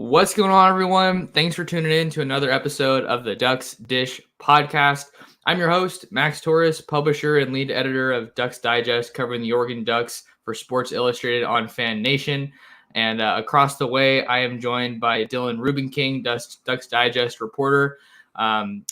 What's going on, everyone? Thanks for tuning in to another episode of the Ducks Dish podcast. I'm your host, Max Torres, publisher and lead editor of Ducks Digest, covering the Oregon Ducks for Sports Illustrated on Fan Nation. And across the way, I am joined by Dylan Rubenking, Ducks Digest reporter.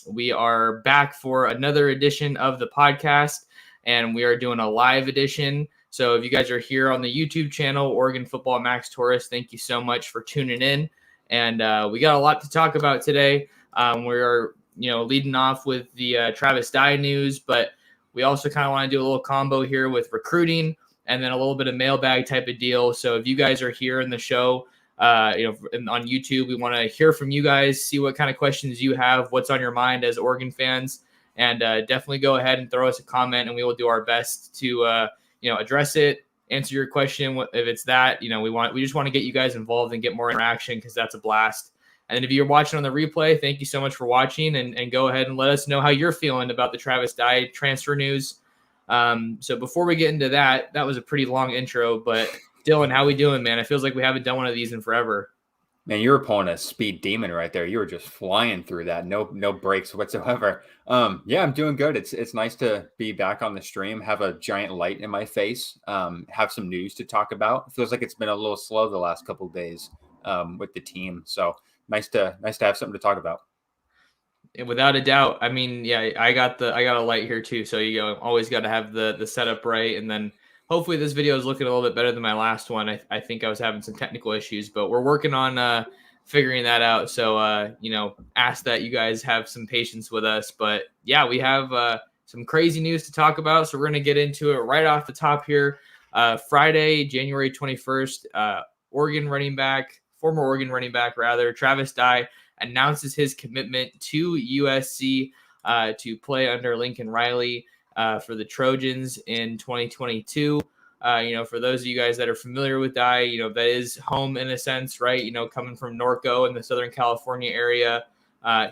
We are back for another edition of the podcast, and we are doing a live edition. So if you guys are here on the YouTube channel, Oregon Football Max Torres, thank you so much for tuning in. And we got a lot to talk about today. We're leading off with the Travis Dye news, but we also kind of want to do a little combo here with recruiting and then a little bit of mailbag type of deal. So if you guys are here in the show, on YouTube, we want to hear from you guys, see what kind of questions you have, what's on your mind as Oregon fans, and definitely go ahead and throw us a comment, and we will do our best to address it, answer your question. If it's that, we just want to get you guys involved and get more interaction, because that's a blast. And then if you're watching on the replay, thank you so much for watching, and go ahead and let us know how you're feeling about the Travis Dye transfer news. So before we get into that was a pretty long intro, but Dylan, how we doing, man? It feels like we haven't done one of these in forever. Man, you were pulling a speed demon right there. You were just flying through that. No breaks whatsoever. Yeah, I'm doing good. It's nice to be back on the stream, have a giant light in my face, have some news to talk about. It feels like it's been a little slow the last couple of days with the team. So nice to have something to talk about. Without a doubt. I mean, yeah, I got a light here too. So always got to have the setup right, and then hopefully this video is looking a little bit better than my last one. I think I was having some technical issues, but we're working on figuring that out. So, ask that you guys have some patience with us. But yeah, we have some crazy news to talk about. So we're going to get into it right off the top here. Friday, January 21st, former Oregon running back, Travis Dye announces his commitment to USC to play under Lincoln Riley for the Trojans in 2022. For those of you guys that are familiar with Dye, that is home in a sense, right? Coming from Norco in the Southern California area,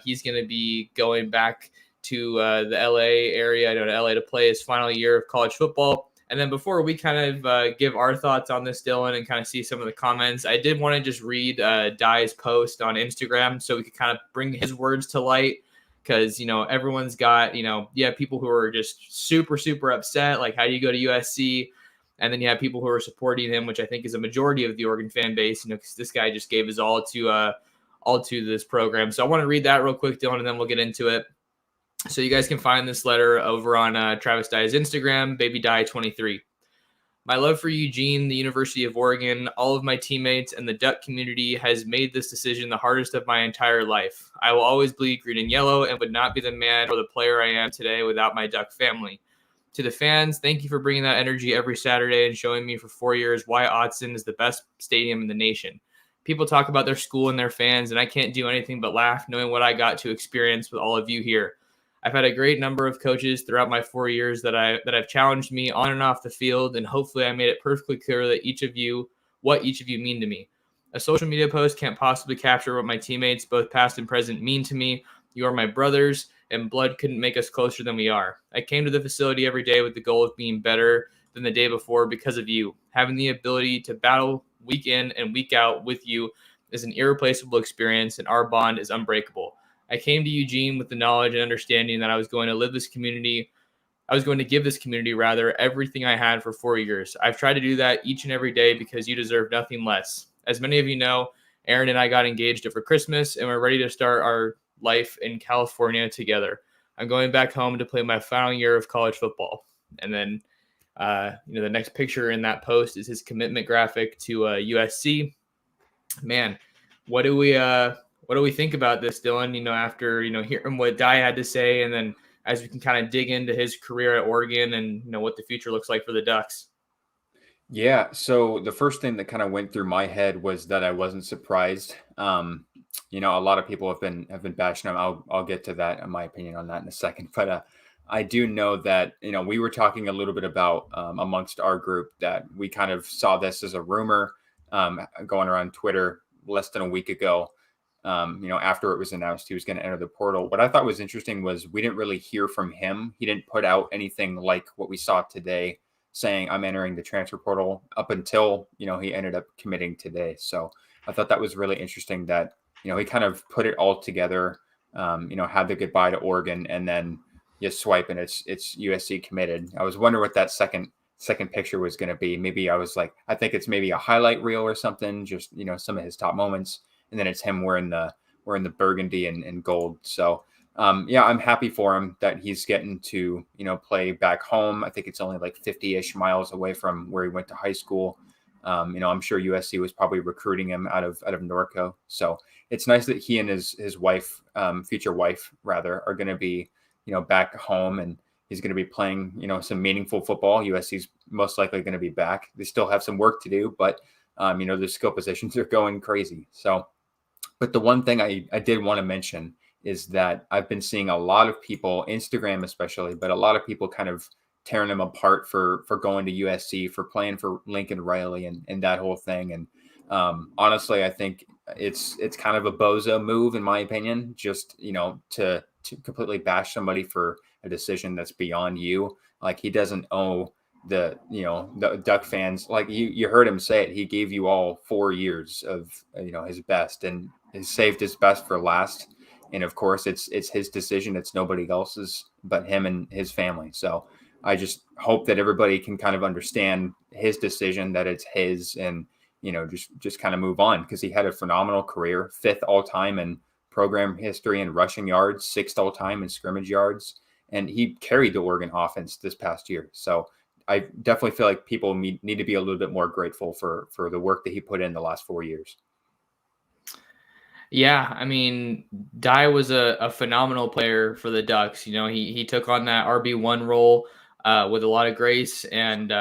he's going to be going back to the LA area, to LA to play his final year of college football. And then before we kind of give our thoughts on this, Dylan, and kind of see some of the comments, I did want to just read Dye's post on Instagram so we could kind of bring his words to light. Because, everyone's got, people who are just super, super upset. Like, how do you go to USC? And then you have people who are supporting him, which I think is a majority of the Oregon fan base, because this guy just gave his all to this program. So I want to read that real quick, Dylan, and then we'll get into it. So you guys can find this letter over on Travis Dye's Instagram, BabyDye23. My love for Eugene, the University of Oregon, all of my teammates, and the Duck community has made this decision the hardest of my entire life. I will always bleed green and yellow and would not be the man or the player I am today without my Duck family. To the fans, thank you for bringing that energy every Saturday and showing me for 4 years why Autzen is the best stadium in the nation. People talk about their school and their fans, and I can't do anything but laugh knowing what I got to experience with all of you here. I've had a great number of coaches throughout my 4 years that have challenged me on and off the field, and hopefully I made it perfectly clear that what each of you mean to me. A social media post can't possibly capture what my teammates, both past and present, mean to me. You are my brothers, and blood couldn't make us closer than we are. I came to the facility every day with the goal of being better than the day before because of you. Having the ability to battle week in and week out with you is an irreplaceable experience, and our bond is unbreakable. I came to Eugene with the knowledge and understanding that I was going to give this community everything I had for 4 years. I've tried to do that each and every day because you deserve nothing less. As many of you know, Aaron and I got engaged over Christmas, and we're ready to start our life in California together. I'm going back home to play my final year of college football. And then, the next picture in that post is his commitment graphic to USC. Man, what do we think about this, Dylan? After hearing what Dye had to say, and then as we can kind of dig into his career at Oregon and what the future looks like for the Ducks. Yeah. So the first thing that kind of went through my head was that I wasn't surprised. A lot of people have been bashing him. I'll get to that, in my opinion, on that in a second. But I do know that we were talking a little bit about amongst our group that we kind of saw this as a rumor going around Twitter less than a week ago. After it was announced he was going to enter the portal. What I thought was interesting was we didn't really hear from him. He didn't put out anything like what we saw today, saying I'm entering the transfer portal, up until he ended up committing today. So I thought that was really interesting that, he kind of put it all together, had the goodbye to Oregon, and then you swipe and it's USC committed. I was wondering what that second picture was going to be. Maybe I think it's maybe a highlight reel or something, just, some of his top moments. And then it's him wearing the burgundy and gold. So, yeah, I'm happy for him that he's getting to, play back home. I think it's only like 50-ish miles away from where he went to high school. I'm sure USC was probably recruiting him out of Norco. So it's nice that he and his wife, future wife rather, are going to be, back home, and he's going to be playing, some meaningful football. USC's most likely going to be back. They still have some work to do, but the skill positions are going crazy. So, but the one thing I did want to mention is that I've been seeing a lot of people, Instagram especially, but a lot of people kind of tearing him apart for going to USC, for playing for Lincoln Riley and that whole thing. And honestly, I think it's kind of a bozo move, in my opinion, just, to completely bash somebody for a decision that's beyond you. Like, he doesn't owe the Duck fans, like you heard him say it. He gave you all 4 years of, his best, and he saved his best for last. And of course, it's his decision. It's nobody else's but him and his family. So I just hope that everybody can kind of understand his decision, that it's his, and, just kind of move on, because he had a phenomenal career, 5th all time in program history in rushing yards, 6th all time in scrimmage yards. And he carried the Oregon offense this past year. So I definitely feel like people need to be a little bit more grateful for the work that he put in the last 4 years. Yeah, I mean, Dye was a phenomenal player for the Ducks. He took on that RB1 role with a lot of grace, and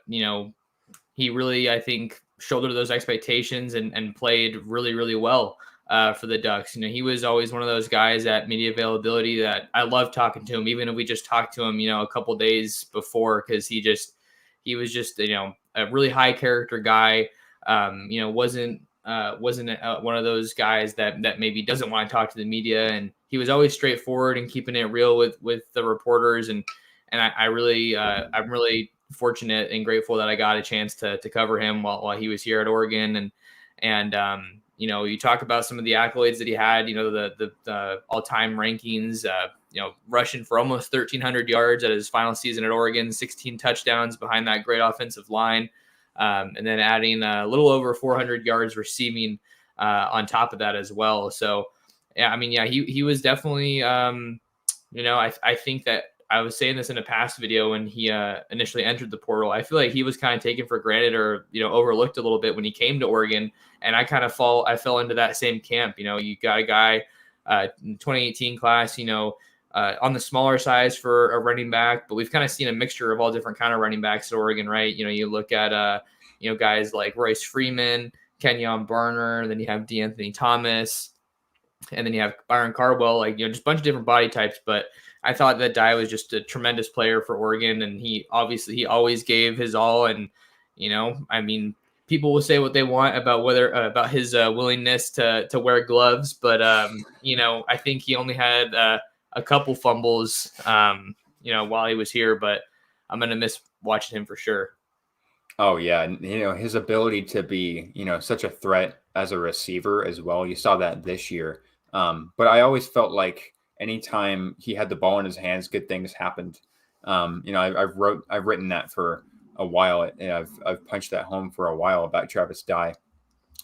he really, I think, shouldered those expectations and played really, really well for the Ducks. He was always one of those guys at media availability that I love talking to him, even if we just talked to him, a couple days before, because he was just a really high character guy. Wasn't one of those guys that maybe doesn't want to talk to the media, and he was always straightforward and keeping it real with the reporters. And I'm really fortunate and grateful that I got a chance to cover him while he was here at Oregon. And you talk about some of the accolades that he had, the all-time rankings, rushing for almost 1,300 yards at his final season at Oregon, 16 touchdowns behind that great offensive line. And then adding a little over 400 yards receiving on top of that as well. So, yeah, I mean, yeah, he was definitely, I think that I was saying this in a past video when he initially entered the portal. I feel like he was kind of taken for granted or, overlooked a little bit when he came to Oregon. And I fell into that same camp. You got a guy in 2018 class, on the smaller size for a running back, but we've kind of seen a mixture of all different kind of running backs at Oregon, right? You look at, guys like Royce Freeman, Kenyon Barner, then you have DeAnthony Thomas, and then you have Byron Cardwell, just a bunch of different body types. But I thought that Dye was just a tremendous player for Oregon, and he always gave his all. And, I mean, people will say what they want about about his willingness to wear gloves, but I think he only had a couple fumbles, while he was here, but I'm going to miss watching him for sure. Oh yeah. And, his ability to be, such a threat as a receiver as well. You saw that this year. But I always felt like anytime he had the ball in his hands, good things happened. I've written that for a while, and I've punched that home for a while about Travis Dye.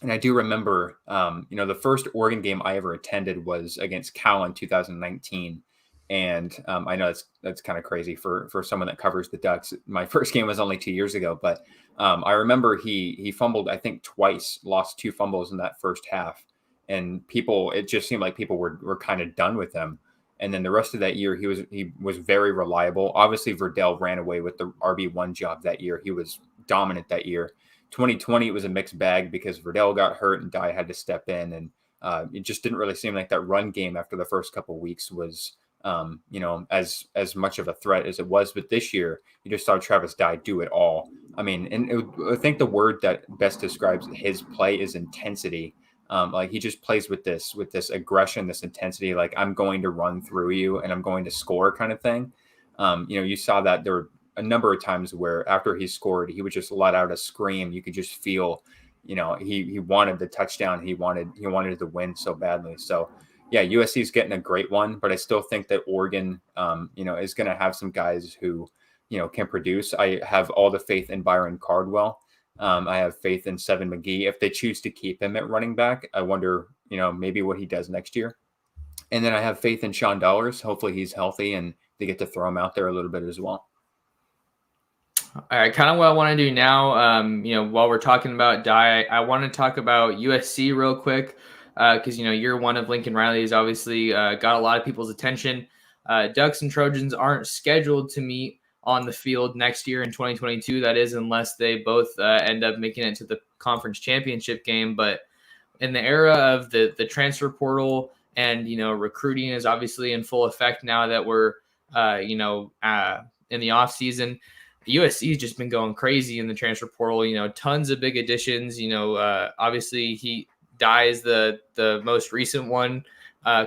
And I do remember, the first Oregon game I ever attended was against Cal in 2019. And I know that's kind of crazy for someone that covers the Ducks. My first game was only 2 years ago, but I remember he fumbled, I think twice, lost 2 fumbles in that first half. And it just seemed like people were kind of done with him. And then the rest of that year, he was very reliable. Obviously, Verdell ran away with the RB1 job that year. He was dominant that year. 2020, it was a mixed bag because Verdell got hurt and Dye had to step in. And it just didn't really seem like that run game after the first couple of weeks was, as much of a threat as it was. But this year, you just saw Travis Dye do it all. I mean, and I think the word that best describes his play is intensity. Like, he just plays with this aggression, this intensity, like, I'm going to run through you and I'm going to score kind of thing. You saw that there were a number of times where after he scored, he would just let out a scream. You could just feel, he wanted the touchdown. He wanted to win so badly. So yeah, USC is getting a great one, but I still think that Oregon, is going to have some guys who, can produce. I have all the faith in Byron Cardwell. I have faith in Seven McGee. If they choose to keep him at running back, I wonder, maybe what he does next year. And then I have faith in Sean Dollars. Hopefully he's healthy and they get to throw him out there a little bit as well. All right, kind of what I want to do now, while we're talking about Dye, I want to talk about USC real quick because, year one of Lincoln Riley has obviously got a lot of people's attention. Ducks and Trojans aren't scheduled to meet on the field next year in 2022. That is, unless they both end up making it to the conference championship game. But in the era of the transfer portal and, recruiting is obviously in full effect now that we're, in the off season. USC has just been going crazy in the transfer portal, tons of big additions, obviously Dye is the most recent one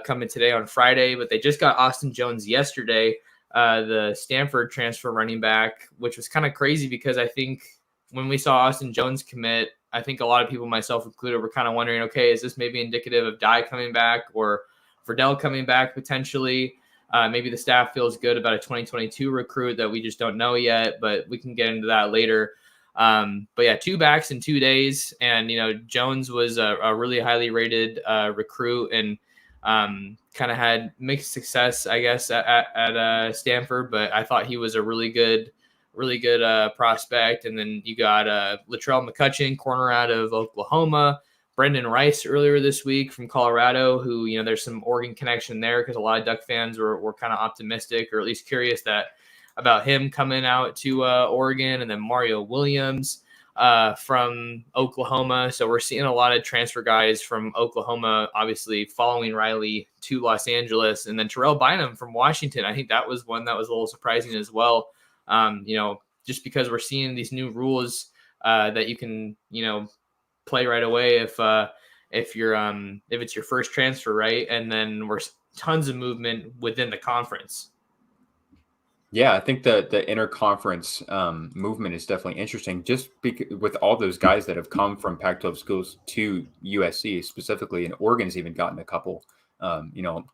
coming today on Friday, but they just got Austin Jones yesterday, the Stanford transfer running back, which was kind of crazy because I think when we saw Austin Jones commit, I think a lot of people, myself included, were kind of wondering, okay, is this maybe indicative of Dye coming back or Verdell coming back potentially? Maybe the staff feels good about a 2022 recruit that we just don't know yet, but we can get into that later. But yeah, 2 backs in 2 days. And, Jones was a really highly rated recruit and kind of had mixed success, I guess, at Stanford. But I thought he was a really good prospect. And then you got Latrell McCutcheon, corner out of Oklahoma. Brendan Rice earlier this week from Colorado, who, there's some Oregon connection there because a lot of Duck fans were kind of optimistic or at least curious about him coming out to Oregon. And then Mario Williams from Oklahoma. So we're seeing a lot of transfer guys from Oklahoma, obviously following Riley to Los Angeles. And then Terrell Bynum from Washington. I think that was one that was a little surprising as well. Just because we're seeing these new rules that you can, play right away if it's your first transfer, right? And then we're tons of movement within the conference. Yeah, I think the interconference movement is definitely interesting. Just with all those guys that have come from Pac-12 schools to USC specifically, and Oregon's even gotten a couple. Taimani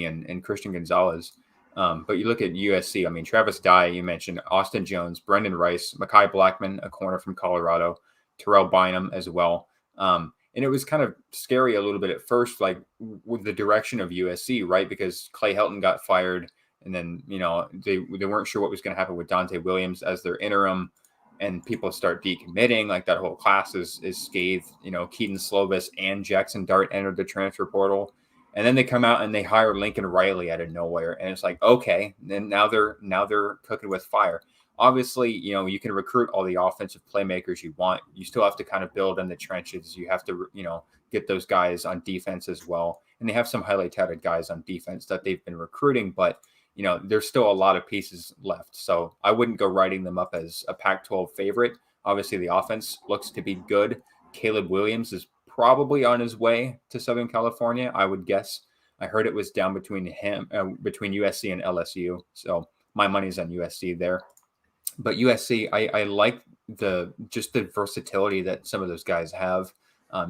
and Christian Gonzalez. But you look at USC. I mean, Travis Dye, you mentioned Austin Jones, Brendan Rice, Mekhi Blackman, a corner from Colorado. Terrell Bynum as well. And it was kind of scary a little bit at first, like with the direction of USC, right? Because Clay Helton got fired and then, they weren't sure what was going to happen with Dante Williams as their interim and people start decommitting. Like that whole class is scathed, Keaton Slovis and Jackson Dart entered the transfer portal. And then they come out and they hire Lincoln Riley out of nowhere. And it's like, okay, then now they're cooking with fire. Obviously, you can recruit all the offensive playmakers you want. You still have to kind of build in the trenches. You have to, get those guys on defense as well. And they have some highly touted guys on defense that they've been recruiting, but, there's still a lot of pieces left. So I wouldn't go writing them up as a Pac-12 favorite. Obviously, the offense looks to be good. Caleb Williams is probably on his way to Southern California, I would guess. I heard it was down between USC and LSU. So my money's on USC there. But USC, I like the versatility that some of those guys have.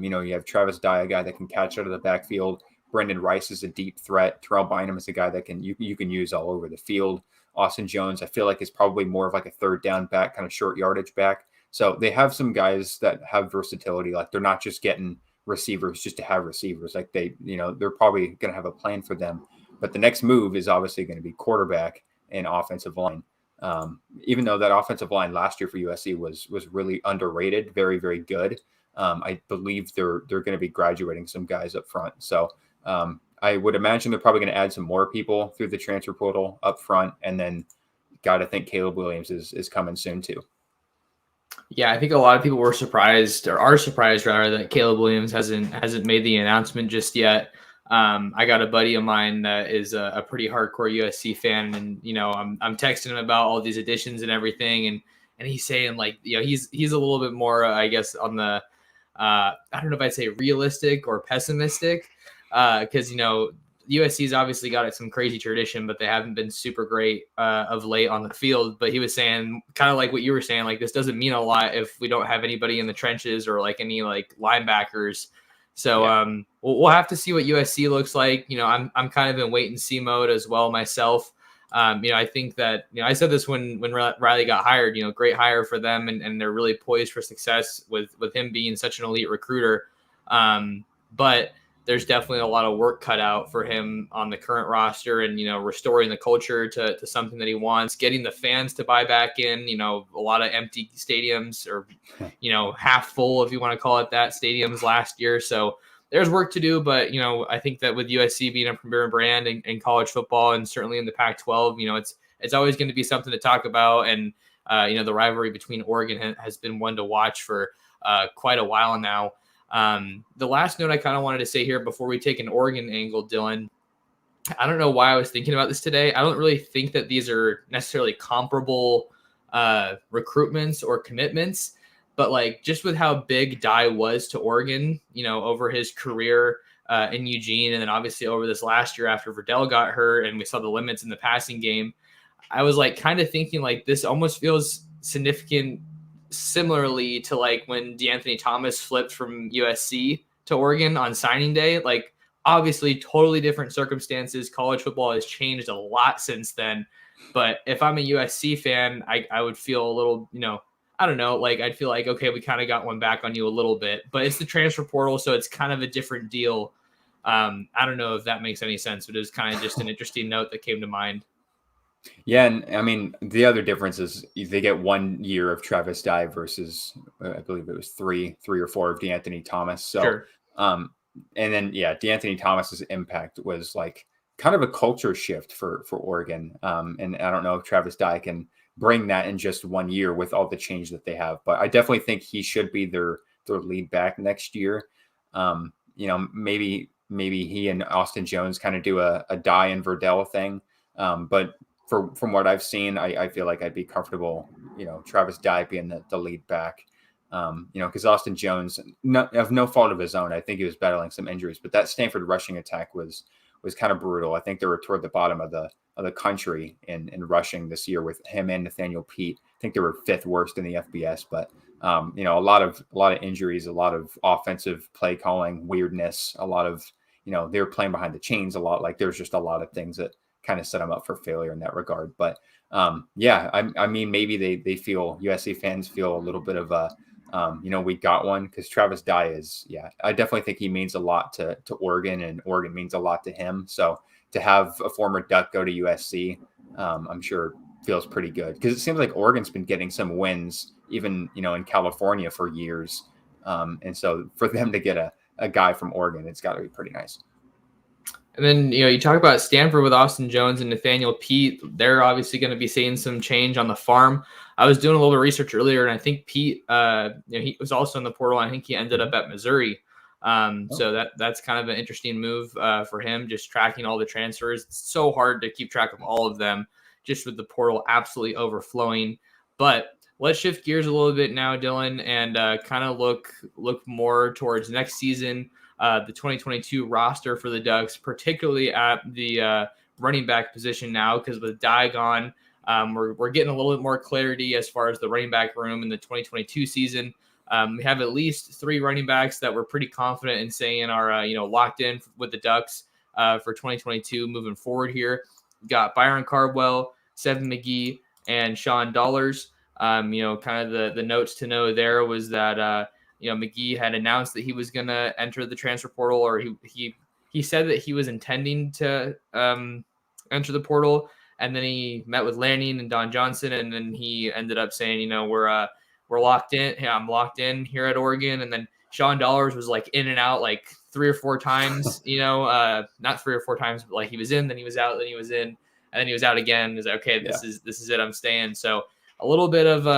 You have Travis Dye, a guy that can catch out of the backfield. Brendan Rice is a deep threat. Terrell Bynum is a guy that you can use all over the field. Austin Jones, I feel like, is probably more of like a third down back, kind of short yardage back. So they have some guys that have versatility. Like they're not just getting receivers just to have receivers. Like they're probably going to have a plan for them. But the next move is obviously going to be quarterback and offensive line. Even though that offensive line last year for USC was really underrated, very, very good. I believe they're going to be graduating some guys up front. So I would imagine they're probably going to add some more people through the transfer portal up front. And then got to think Caleb Williams is coming soon too. Yeah, I think a lot of people were surprised or are surprised rather that Caleb Williams hasn't made the announcement just yet. I got a buddy of mine that is a pretty hardcore USC fan, and I'm texting him about all these additions and everything, and he's saying like he's a little bit more I guess on the I don't know if I'd say realistic or pessimistic because USC's obviously got some crazy tradition, but they haven't been super great of late on the field. But he was saying, kind of like what you were saying, like this doesn't mean a lot if we don't have anybody in the trenches or like any like linebackers. So we'll have to see what USC looks like. I'm kind of in wait and see mode as well myself. I think that, I said this when Riley got hired, great hire for them, and they're really poised for success with him being such an elite recruiter. But there's definitely a lot of work cut out for him on the current roster and, restoring the culture to something that he wants, getting the fans to buy back in, a lot of empty stadiums or, half full, if you want to call it that, stadiums last year. So there's work to do, but, I think that with USC being a premier brand in college football and certainly in the Pac-12, it's always going to be something to talk about. And, the rivalry between Oregon has been one to watch for quite a while now. The last note I kind of wanted to say here before we take an Oregon angle, Dylan, I don't know why I was thinking about this today. I don't really think that these are necessarily comparable recruitments or commitments, but like just with how big Dye was to Oregon, over his career in Eugene, and then obviously over this last year after Verdell got hurt and we saw the limits in the passing game, I was like kind of thinking like this almost feels significant similarly to like when DeAnthony Thomas flipped from USC to Oregon on signing day. Like obviously totally different circumstances. College football has changed a lot since then. But if I'm a USC fan, I would feel a little, I don't know, like I'd feel like, okay, we kind of got one back on you a little bit, but it's the transfer portal, so it's kind of a different deal. I don't know if that makes any sense, but it was kind of just an interesting note that came to mind. Yeah, and I mean the other difference is they get 1 year of Travis Dye versus I believe it was three or four of DeAnthony Thomas. So, Sure. And then DeAnthony Thomas's impact was like kind of a culture shift for Oregon. And I don't know if Travis Dye can bring that in just 1 year with all the change that they have, but I definitely think he should be their lead back next year. Maybe he and Austin Jones kind of do a Dye and Verdell thing, but from what I've seen, I feel like I'd be comfortable, Travis Dye being the lead back, because Austin Jones, of no fault of his own, I think he was battling some injuries, but that Stanford rushing attack was kind of brutal. I think they were toward the bottom of the country in rushing this year with him and Nathaniel Pete. I think they were 5th worst in the FBS, but a lot of injuries, a lot of offensive play calling weirdness, a lot of, they were playing behind the chains a lot. Like there's just a lot of things that kind of set them up for failure in that regard. But I mean, maybe they feel, USC fans feel a little bit of a, we got one, because Travis Dye is, I definitely think he means a lot to Oregon, and Oregon means a lot to him. So to have a former Duck go to USC, I'm sure feels pretty good, because it seems like Oregon's been getting some wins even, in California for years. And so for them to get a guy from Oregon, it's got to be pretty nice. And then, you talk about Stanford with Austin Jones and Nathaniel Pete. They're obviously going to be seeing some change on the farm. I was doing a little bit of research earlier, and I think Pete, he was also in the portal. I think he ended up at Missouri. So that's kind of an interesting move for him, just tracking all the transfers. It's so hard to keep track of all of them, just with the portal absolutely overflowing. But let's shift gears a little bit now, Dylan, and kind of look more towards next season. The 2022 roster for the Ducks, particularly at the running back position now, because with Dye gone, we're getting a little bit more clarity as far as the running back room in the 2022 season. We have at least 3 running backs that we're pretty confident in saying are locked in with the Ducks for 2022 moving forward here. We've got Byron Cardwell, Seven McGee, and Sean Dollars. Kind of the notes to know there was that McGee had announced that he was going to enter the transfer portal, or he said that he was intending to enter the portal, and then he met with Lanning and Don Johnson, and then he ended up saying, we're locked in. Yeah, I'm locked in here at Oregon. And then Sean Dollars was like in and out like 3 or 4 times, not 3 or 4 times, but like he was in, then he was out, then he was in, and then he was out again. He was like, okay, this is it. I'm staying. So a little bit of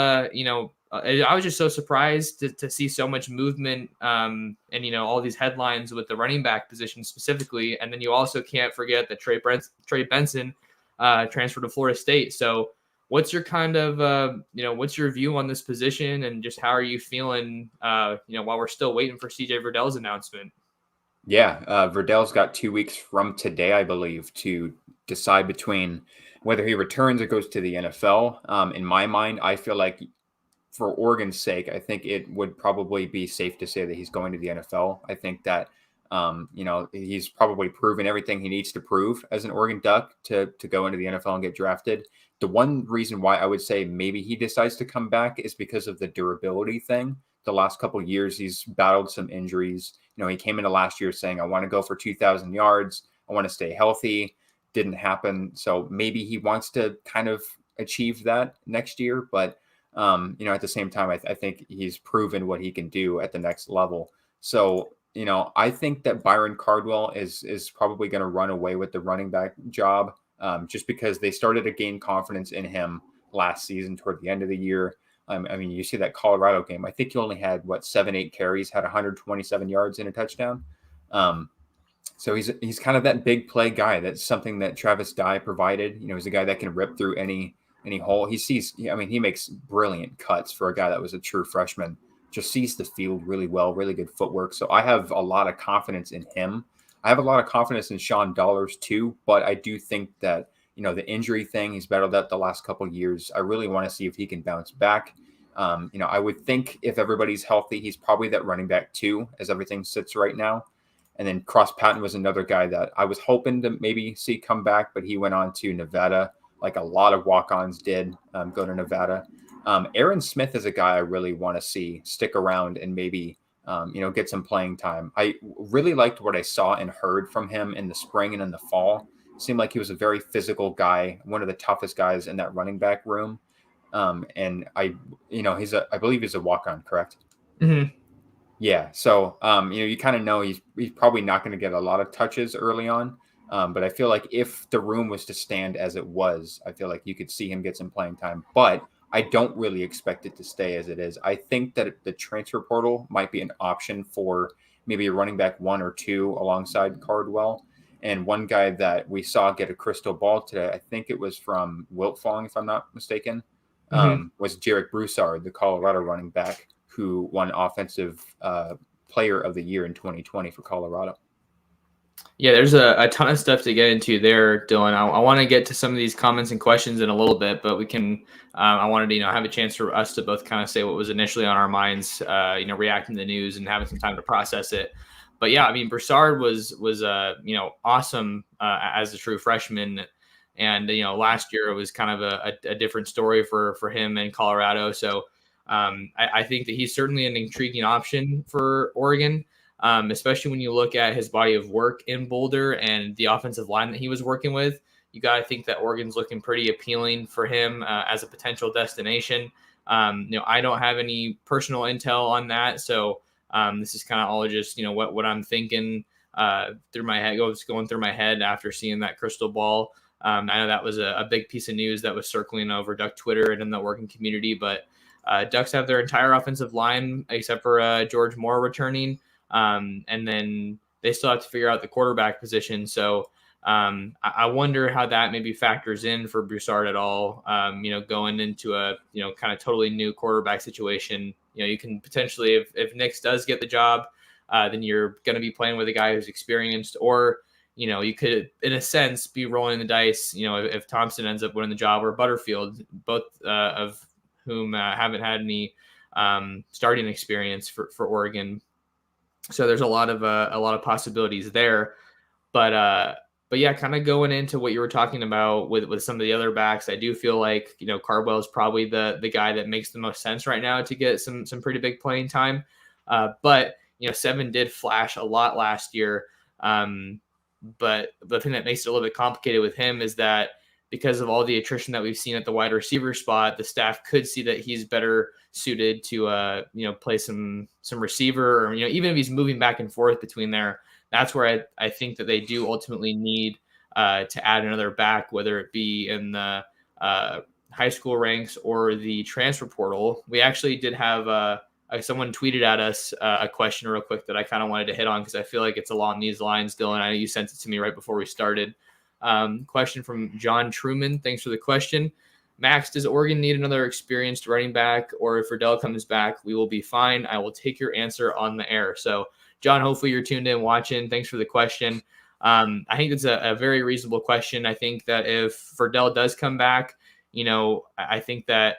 I was just so surprised to see so much movement and all these headlines with the running back position specifically. And then you also can't forget that Trey Benson transferred to Florida State. So what's your kind of what's your view on this position, and just how are you feeling while we're still waiting for CJ Verdell's announcement? Yeah, Verdell's got 2 weeks from today, I believe, to decide between whether he returns or goes to the NFL. In my mind, I feel like for Oregon's sake, I think it would probably be safe to say that he's going to the NFL. I think that he's probably proven everything he needs to prove as an Oregon Duck to go into the NFL and get drafted. The one reason why I would say maybe he decides to come back is because of the durability thing. The last couple of years, he's battled some injuries. He came into last year saying, "I want to go for 2,000 yards. I want to stay healthy." Didn't happen. So maybe he wants to kind of achieve that next year, but at the same time, I think he's proven what he can do at the next level. So, I think that Byron Cardwell is probably going to run away with the running back job, just because they started to gain confidence in him last season toward the end of the year. You see that Colorado game. I think he only had 7-8 carries, had 127 yards and a touchdown. So he's kind of that big play guy. That's something that Travis Dye provided. He's a guy that can rip through any hole. He makes brilliant cuts for a guy that was a true freshman. Just sees the field really well, really good footwork. So I have a lot of confidence in him. I have a lot of confidence in Sean Dollars too, but I do think that, the injury thing, he's battled that the last couple of years. I really want to see if he can bounce back. I would think if everybody's healthy, he's probably that running back too, as everything sits right now. And then Cross Patton was another guy that I was hoping to maybe see come back, but he went on to Nevada, like a lot of walk-ons did, go to Nevada. Aaron Smith is a guy I really want to see stick around and maybe, get some playing time. I really liked what I saw and heard from him in the spring and in the fall. It seemed like he was a very physical guy, one of the toughest guys in that running back room. And I believe he's a walk-on, correct? Mm-hmm. Yeah. So, you kind of know he's probably not going to get a lot of touches early on. But I feel like if the room was to stand as it was, I feel like you could see him get some playing time. But I don't really expect it to stay as it is. I think that the transfer portal might be an option for maybe a running back 1 or 2 alongside Cardwell. And one guy that we saw get a crystal ball today, I think it was from Wiltfong, if I'm not mistaken, was Jarek Broussard, the Colorado running back, who won Offensive Player of the Year in 2020 for Colorado. Yeah, there's a ton of stuff to get into there, Dylan. I want to get to some of these comments and questions in a little bit, but we can. I wanted to have a chance for us to both kind of say what was initially on our minds, reacting to the news and having some time to process it. But yeah, Broussard was awesome as a true freshman, and last year it was kind of a different story for him in Colorado. So I think that he's certainly an intriguing option for Oregon. Especially when you look at his body of work in Boulder and the offensive line that he was working with. You got to think that Oregon's looking pretty appealing for him as a potential destination. I don't have any personal intel on that, so this is kind of all just what I'm thinking through my head, going through my head after seeing that crystal ball. I know that was a big piece of news that was circling over Duck Twitter and in the Oregon community, but Ducks have their entire offensive line except for George Moore returning. And then they still have to figure out the quarterback position. So I wonder how that maybe factors in for Broussard at all. Going into a kind of totally new quarterback situation. You can potentially, if Nix does get the job, then you're going to be playing with a guy who's experienced, or you could, in a sense, be rolling the dice. If Thompson ends up winning the job, or Butterfield, both of whom haven't had any starting experience for Oregon. So there's a lot of possibilities there, but yeah, kind of going into what you were talking about with some of the other backs, I do feel like Cardwell is probably the guy that makes the most sense right now to get some pretty big playing time. But Seven did flash a lot last year. But the thing that makes it a little bit complicated with him is that because of all the attrition that we've seen at the wide receiver spot, the staff could see that he's better suited to play some receiver, or even if he's moving back and forth between there. That's where I think that they do ultimately need to add another back, whether it be in the high school ranks or the transfer portal. We actually did have someone tweeted at us a question real quick that I kind of wanted to hit on because I feel like it's along these lines, Dylan. I know you sent it to me right before we started. Question from John Truman. Thanks for the question. Max, does Oregon need another experienced running back, or if Verdell comes back, we will be fine? I will take your answer on the air. So John, hopefully you're tuned in watching. Thanks for the question. I think it's a very reasonable question. I think that if Verdell does come back, I think that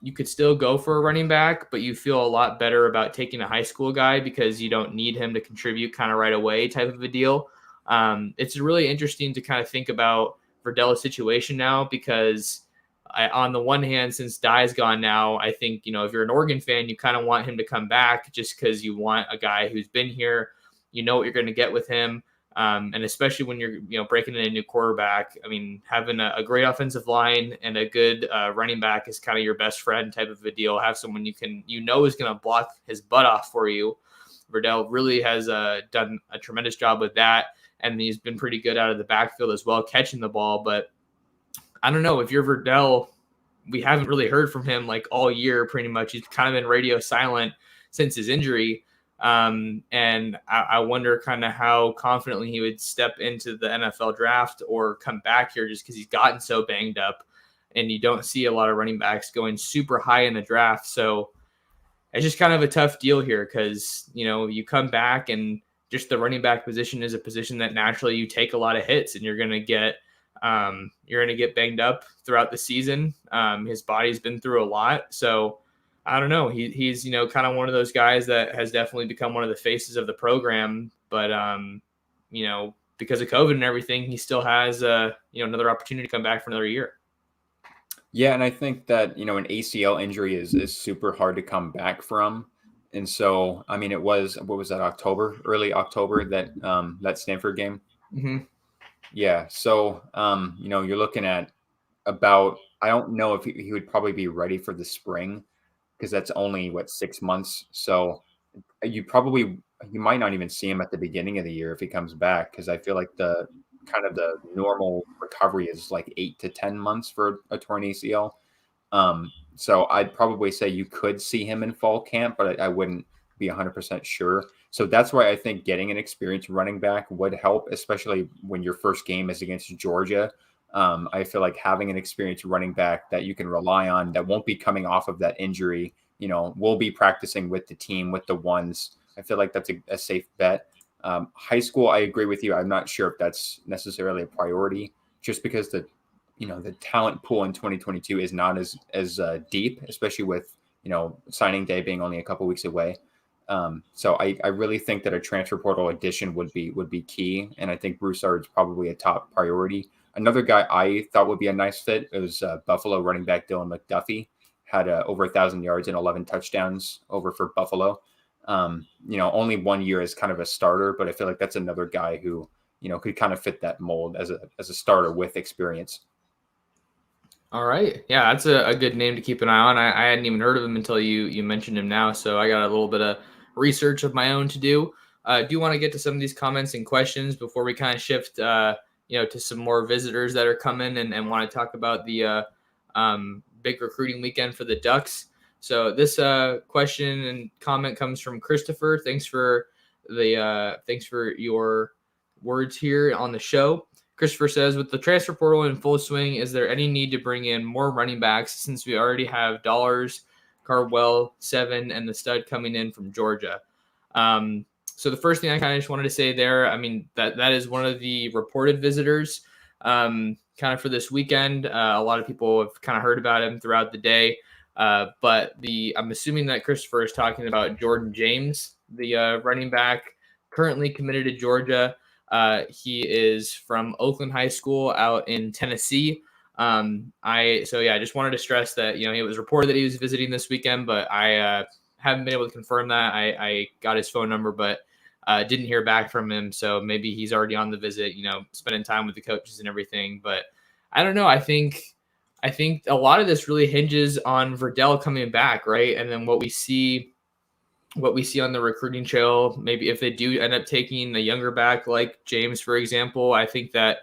you could still go for a running back, but you feel a lot better about taking a high school guy because you don't need him to contribute kind of right away type of a deal. It's really interesting to kind of think about Verdell's situation now because on the one hand, since Dye's gone now, I think, if you're an Oregon fan, you kind of want him to come back just because you want a guy who's been here, what you're going to get with him. And especially when you're, breaking in a new quarterback, I mean, having a great offensive line and a good running back is kind of your best friend type of a deal. Have someone is going to block his butt off for you. Verdell really has done a tremendous job with that. And he's been pretty good out of the backfield as well, catching the ball. But I don't know if you're Verdell, we haven't really heard from him like all year, pretty much. He's kind of been radio silent since his injury. And I wonder kind of how confidently he would step into the NFL draft or come back here just because he's gotten so banged up and you don't see a lot of running backs going super high in the draft. So it's just kind of a tough deal here because, you come back and just the running back position is a position that naturally you take a lot of hits and you're going to get banged up throughout the season. His body's been through a lot. So I don't know. He's kind of one of those guys that has definitely become one of the faces of the program. But, because of COVID and everything, he still has, another opportunity to come back for another year. Yeah, and I think that, an ACL injury is super hard to come back from. And so, I mean, it was, what was that, early October, that Stanford game? Mm-hmm. Yeah. So, you're looking at about, I don't know if he would probably be ready for the spring because that's only, 6 months. So you might not even see him at the beginning of the year if he comes back because I feel like the normal recovery is like 8 to 10 months for a torn ACL. So I'd probably say you could see him in fall camp, but I wouldn't be 100% sure. So that's why I think getting an experienced running back would help, especially when your first game is against Georgia. I feel like having an experienced running back that you can rely on that won't be coming off of that injury, will be practicing with the team, with the ones. I feel like that's a safe bet. High school, I agree with you. I'm not sure if that's necessarily a priority just because the talent pool in 2022 is not as deep, especially with, signing day being only a couple weeks away. So I really think that a transfer portal addition would be key. And I think Broussard's probably a top priority. Another guy I thought would be a nice fit is Buffalo running back Dylan McDuffie. Had over 1,000 yards and 11 touchdowns over for Buffalo. Only 1 year as kind of a starter, but I feel like that's another guy who, could kind of fit that mold as a starter with experience. All right. Yeah, that's a good name to keep an eye on. I hadn't even heard of him until you mentioned him now, so I got a little bit of research of my own to do. Do want to get to some of these comments and questions before we kind of shift, to some more visitors that are coming and want to talk about the big recruiting weekend for the Ducks. So this question and comment comes from Christopher. Thanks for your words here on the show. Christopher says, with the transfer portal in full swing, is there any need to bring in more running backs since we already have Dollars, Cardwell, Seven, and the stud coming in from Georgia? So the first thing I kind of just wanted to say there, I mean, that is one of the reported visitors kind of for this weekend. A lot of people have kind of heard about him throughout the day. But I'm assuming that Christopher is talking about Jordan James, the running back currently committed to Georgia. He is from Oakland High School out in Tennessee. I just wanted to stress that, it was reported that he was visiting this weekend, but I haven't been able to confirm that. I got his phone number, but didn't hear back from him. So maybe he's already on the visit, spending time with the coaches and everything. But I don't know. I think a lot of this really hinges on Verdell coming back, right? And then what we see on the recruiting trail, maybe if they do end up taking a younger back like James, for example, I think kind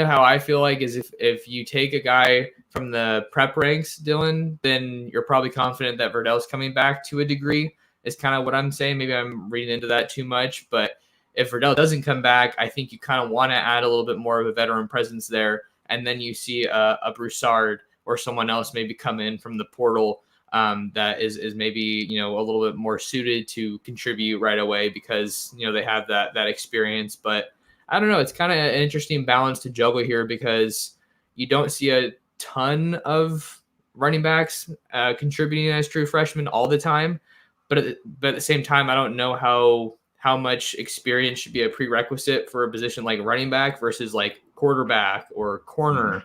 of how I feel like is if you take a guy from the prep ranks, Dylan, then you're probably confident that Verdell's coming back to a degree, is kind of what I'm saying. Maybe I'm reading into that too much, but if Verdell doesn't come back, I think you kind of want to add a little bit more of a veteran presence there. And then you see a Broussard or someone else maybe come in from the portal that is maybe, a little bit more suited to contribute right away because, they have that experience. But I don't know. It's kind of an interesting balance to juggle here because you don't see a ton of running backs contributing as true freshmen all the time. But at the same time, I don't know how much experience should be a prerequisite for a position like running back versus like quarterback or corner.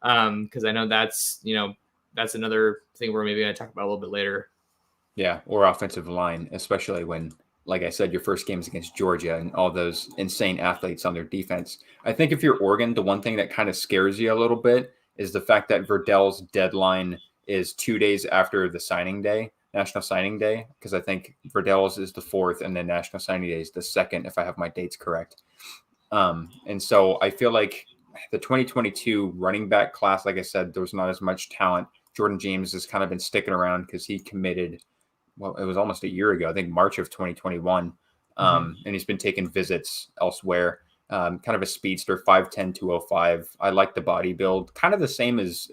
Because I know that's another thing we're maybe going to talk about a little bit later. Yeah, or offensive line, especially when, like I said, your first game's against Georgia and all those insane athletes on their defense. I think if you're Oregon, the one thing that kind of scares you a little bit is the fact that Verdell's deadline is 2 days after the signing day, National Signing Day, because I think Verdell's is the 4th and then National Signing Day is the 2nd, if I have my dates correct. And so I feel like the 2022 running back class, like I said, there was not as much talent. Jordan James has kind of been sticking around because he committed, well, it was almost a year ago, I think March of 2021. And he's been taking visits elsewhere. Kind of a speedster, 5'10", 205. I like the body build, kind of the same as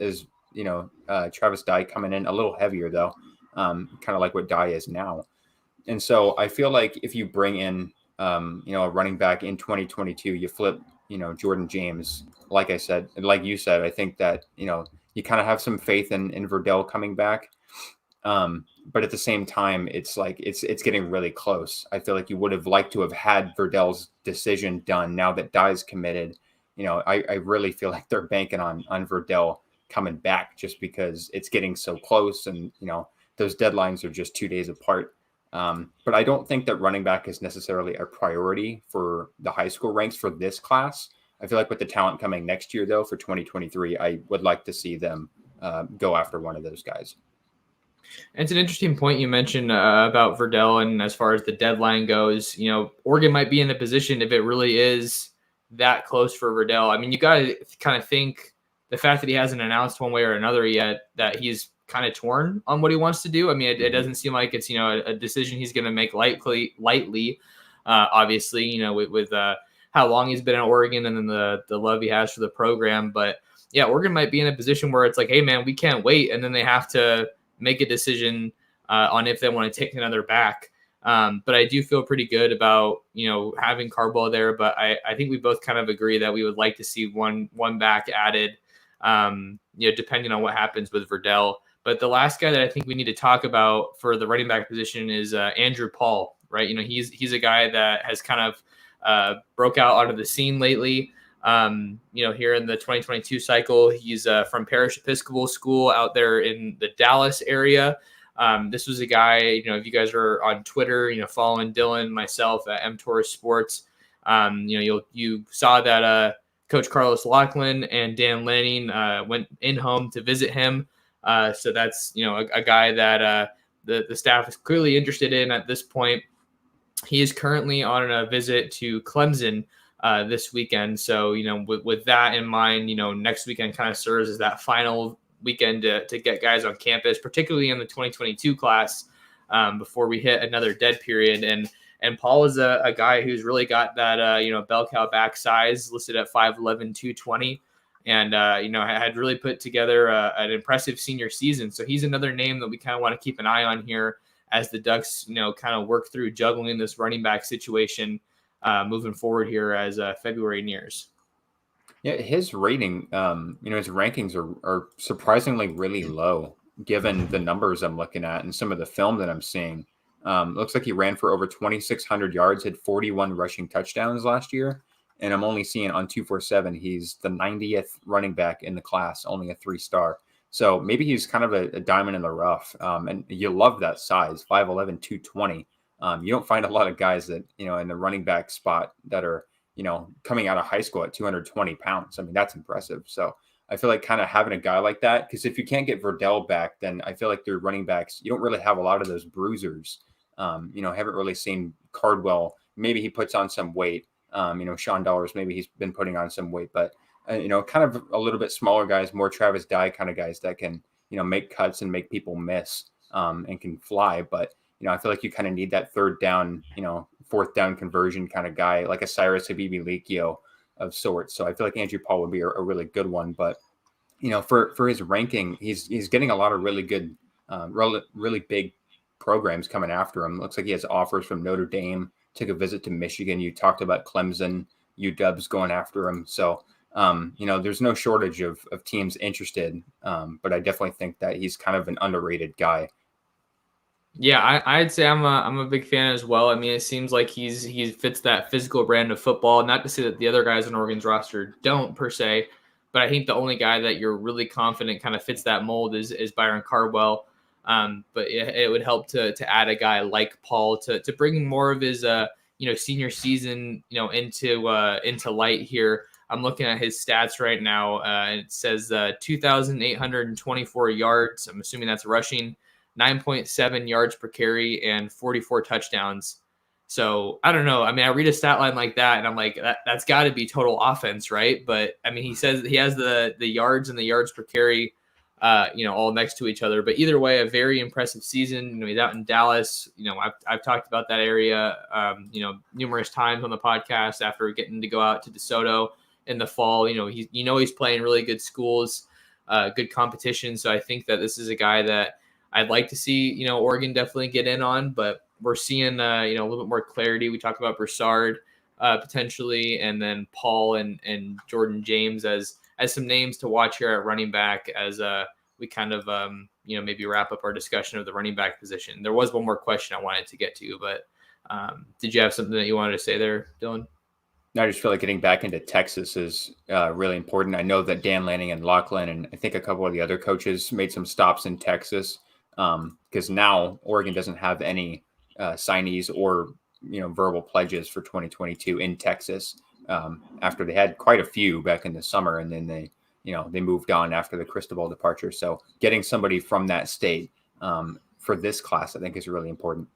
Travis Dye coming in, a little heavier though, kind of like what Dye is now. And so I feel like if you bring in, a running back in 2022, you flip, Jordan James, like I said, and like you said, I think that, you kind of have some faith in Verdell coming back. But at the same time, it's like it's getting really close. I feel like you would have liked to have had Verdell's decision done now that Dye's committed. I really feel like they're banking on Verdell coming back just because it's getting so close, and those deadlines are just 2 days apart. But I don't think that running back is necessarily a priority for the high school ranks for this class. I feel like with the talent coming next year, though, for 2023, I would like to see them go after one of those guys. And it's an interesting point you mentioned about Verdell, and as far as the deadline goes, Oregon might be in a position if it really is that close for Verdell. I mean, you got to kind of think the fact that he hasn't announced one way or another yet that he's kind of torn on what he wants to do. I mean, it doesn't seem like it's a decision he's going to make lightly. Obviously, with how long he's been in Oregon and then the love he has for the program. But yeah, Oregon might be in a position where it's like, hey man, we can't wait, and then they have to make a decision on if they want to take another back. But I do feel pretty good about, having Cardwell there. But I think we both kind of agree that we would like to see one back added, depending on what happens with Verdell. But the last guy that I think we need to talk about for the running back position is Andrew Paul, right? He's a guy that has kind of broke out onto the scene lately. Here in the 2022 cycle, he's from Parish Episcopal School out there in the Dallas area. This was a guy, if you guys are on Twitter, following Dylan, myself at mTorres Sports, you saw that Coach Carlos Laughlin and Dan Lanning went in home to visit him. So that's, a guy that the staff is clearly interested in at this point. He is currently on a visit to Clemson this weekend. So, with that in mind, next weekend kind of serves as that final weekend to get guys on campus, particularly in the 2022 class, before we hit another dead period. And Paul is a guy who's really got that, bell cow back size, listed at 5'11", 220. And, had really put together an impressive senior season. So he's another name that we kind of want to keep an eye on here as the Ducks, kind of work through juggling this running back situation moving forward here as February nears. Yeah, his rating, his rankings are surprisingly really low given the numbers I'm looking at and some of the film that I'm seeing. Looks like he ran for over 2,600 yards, had 41 rushing touchdowns last year. And I'm only seeing on 247, he's the 90th running back in the class, only a 3-star. So maybe he's kind of a diamond in the rough. And you love that size, 5'11", 220. You don't find a lot of guys that, in the running back spot that are, coming out of high school at 220 pounds. I mean, that's impressive. So I feel like kind of having a guy like that, because if you can't get Verdell back, then I feel like their running backs, you don't really have a lot of those bruisers. Haven't really seen Cardwell. Maybe he puts on some weight. Sean Dollars, maybe he's been putting on some weight, but, kind of a little bit smaller guys, more Travis Dye kind of guys that can, make cuts and make people miss and can fly. But, I feel like you kind of need that third down, fourth down conversion kind of guy, like a Cyrus Habibi-Likio of sorts. So I feel like Andrew Paul would be a really good one. But, for his ranking, he's getting a lot of really good really big programs coming after him. Looks like he has offers from Notre Dame, took a visit to Michigan. You talked about Clemson, UW's going after him. So, there's no shortage of teams interested, but I definitely think that he's kind of an underrated guy. Yeah, I'd say I'm a big fan as well. I mean, it seems like he fits that physical brand of football. Not to say that the other guys on Oregon's roster don't per se, but I think the only guy that you're really confident kind of fits that mold is Byron Cardwell. But it would help to add a guy like Paul to bring more of his senior season into light here. I'm looking at his stats right now, and it says 2,824 yards. I'm assuming that's rushing. 9.7 yards per carry and 44 touchdowns. So I don't know. I mean, I read a stat line like that and I'm like, that's got to be total offense, right? But I mean, he says he has the yards and the yards per carry, all next to each other. But either way, a very impressive season. He's out in Dallas. I've talked about that area, numerous times on the podcast after getting to go out to DeSoto in the fall. He's playing really good schools, good competition. So I think that this is a guy that I'd like to see, Oregon definitely get in on, but we're seeing, a little bit more clarity. We talked about Broussard potentially, and then Paul and Jordan James as some names to watch here at running back as we kind of, maybe wrap up our discussion of the running back position. There was one more question I wanted to get to, but did you have something that you wanted to say there, Dylan? I just feel like getting back into Texas is really important. I know that Dan Lanning and Lachlan and I think a couple of the other coaches made some stops in Texas. Because now Oregon doesn't have any signees or verbal pledges for 2022 in Texas after they had quite a few back in the summer, and then they moved on after the Cristobal departure. So getting somebody from that state for this class, I think, is really important.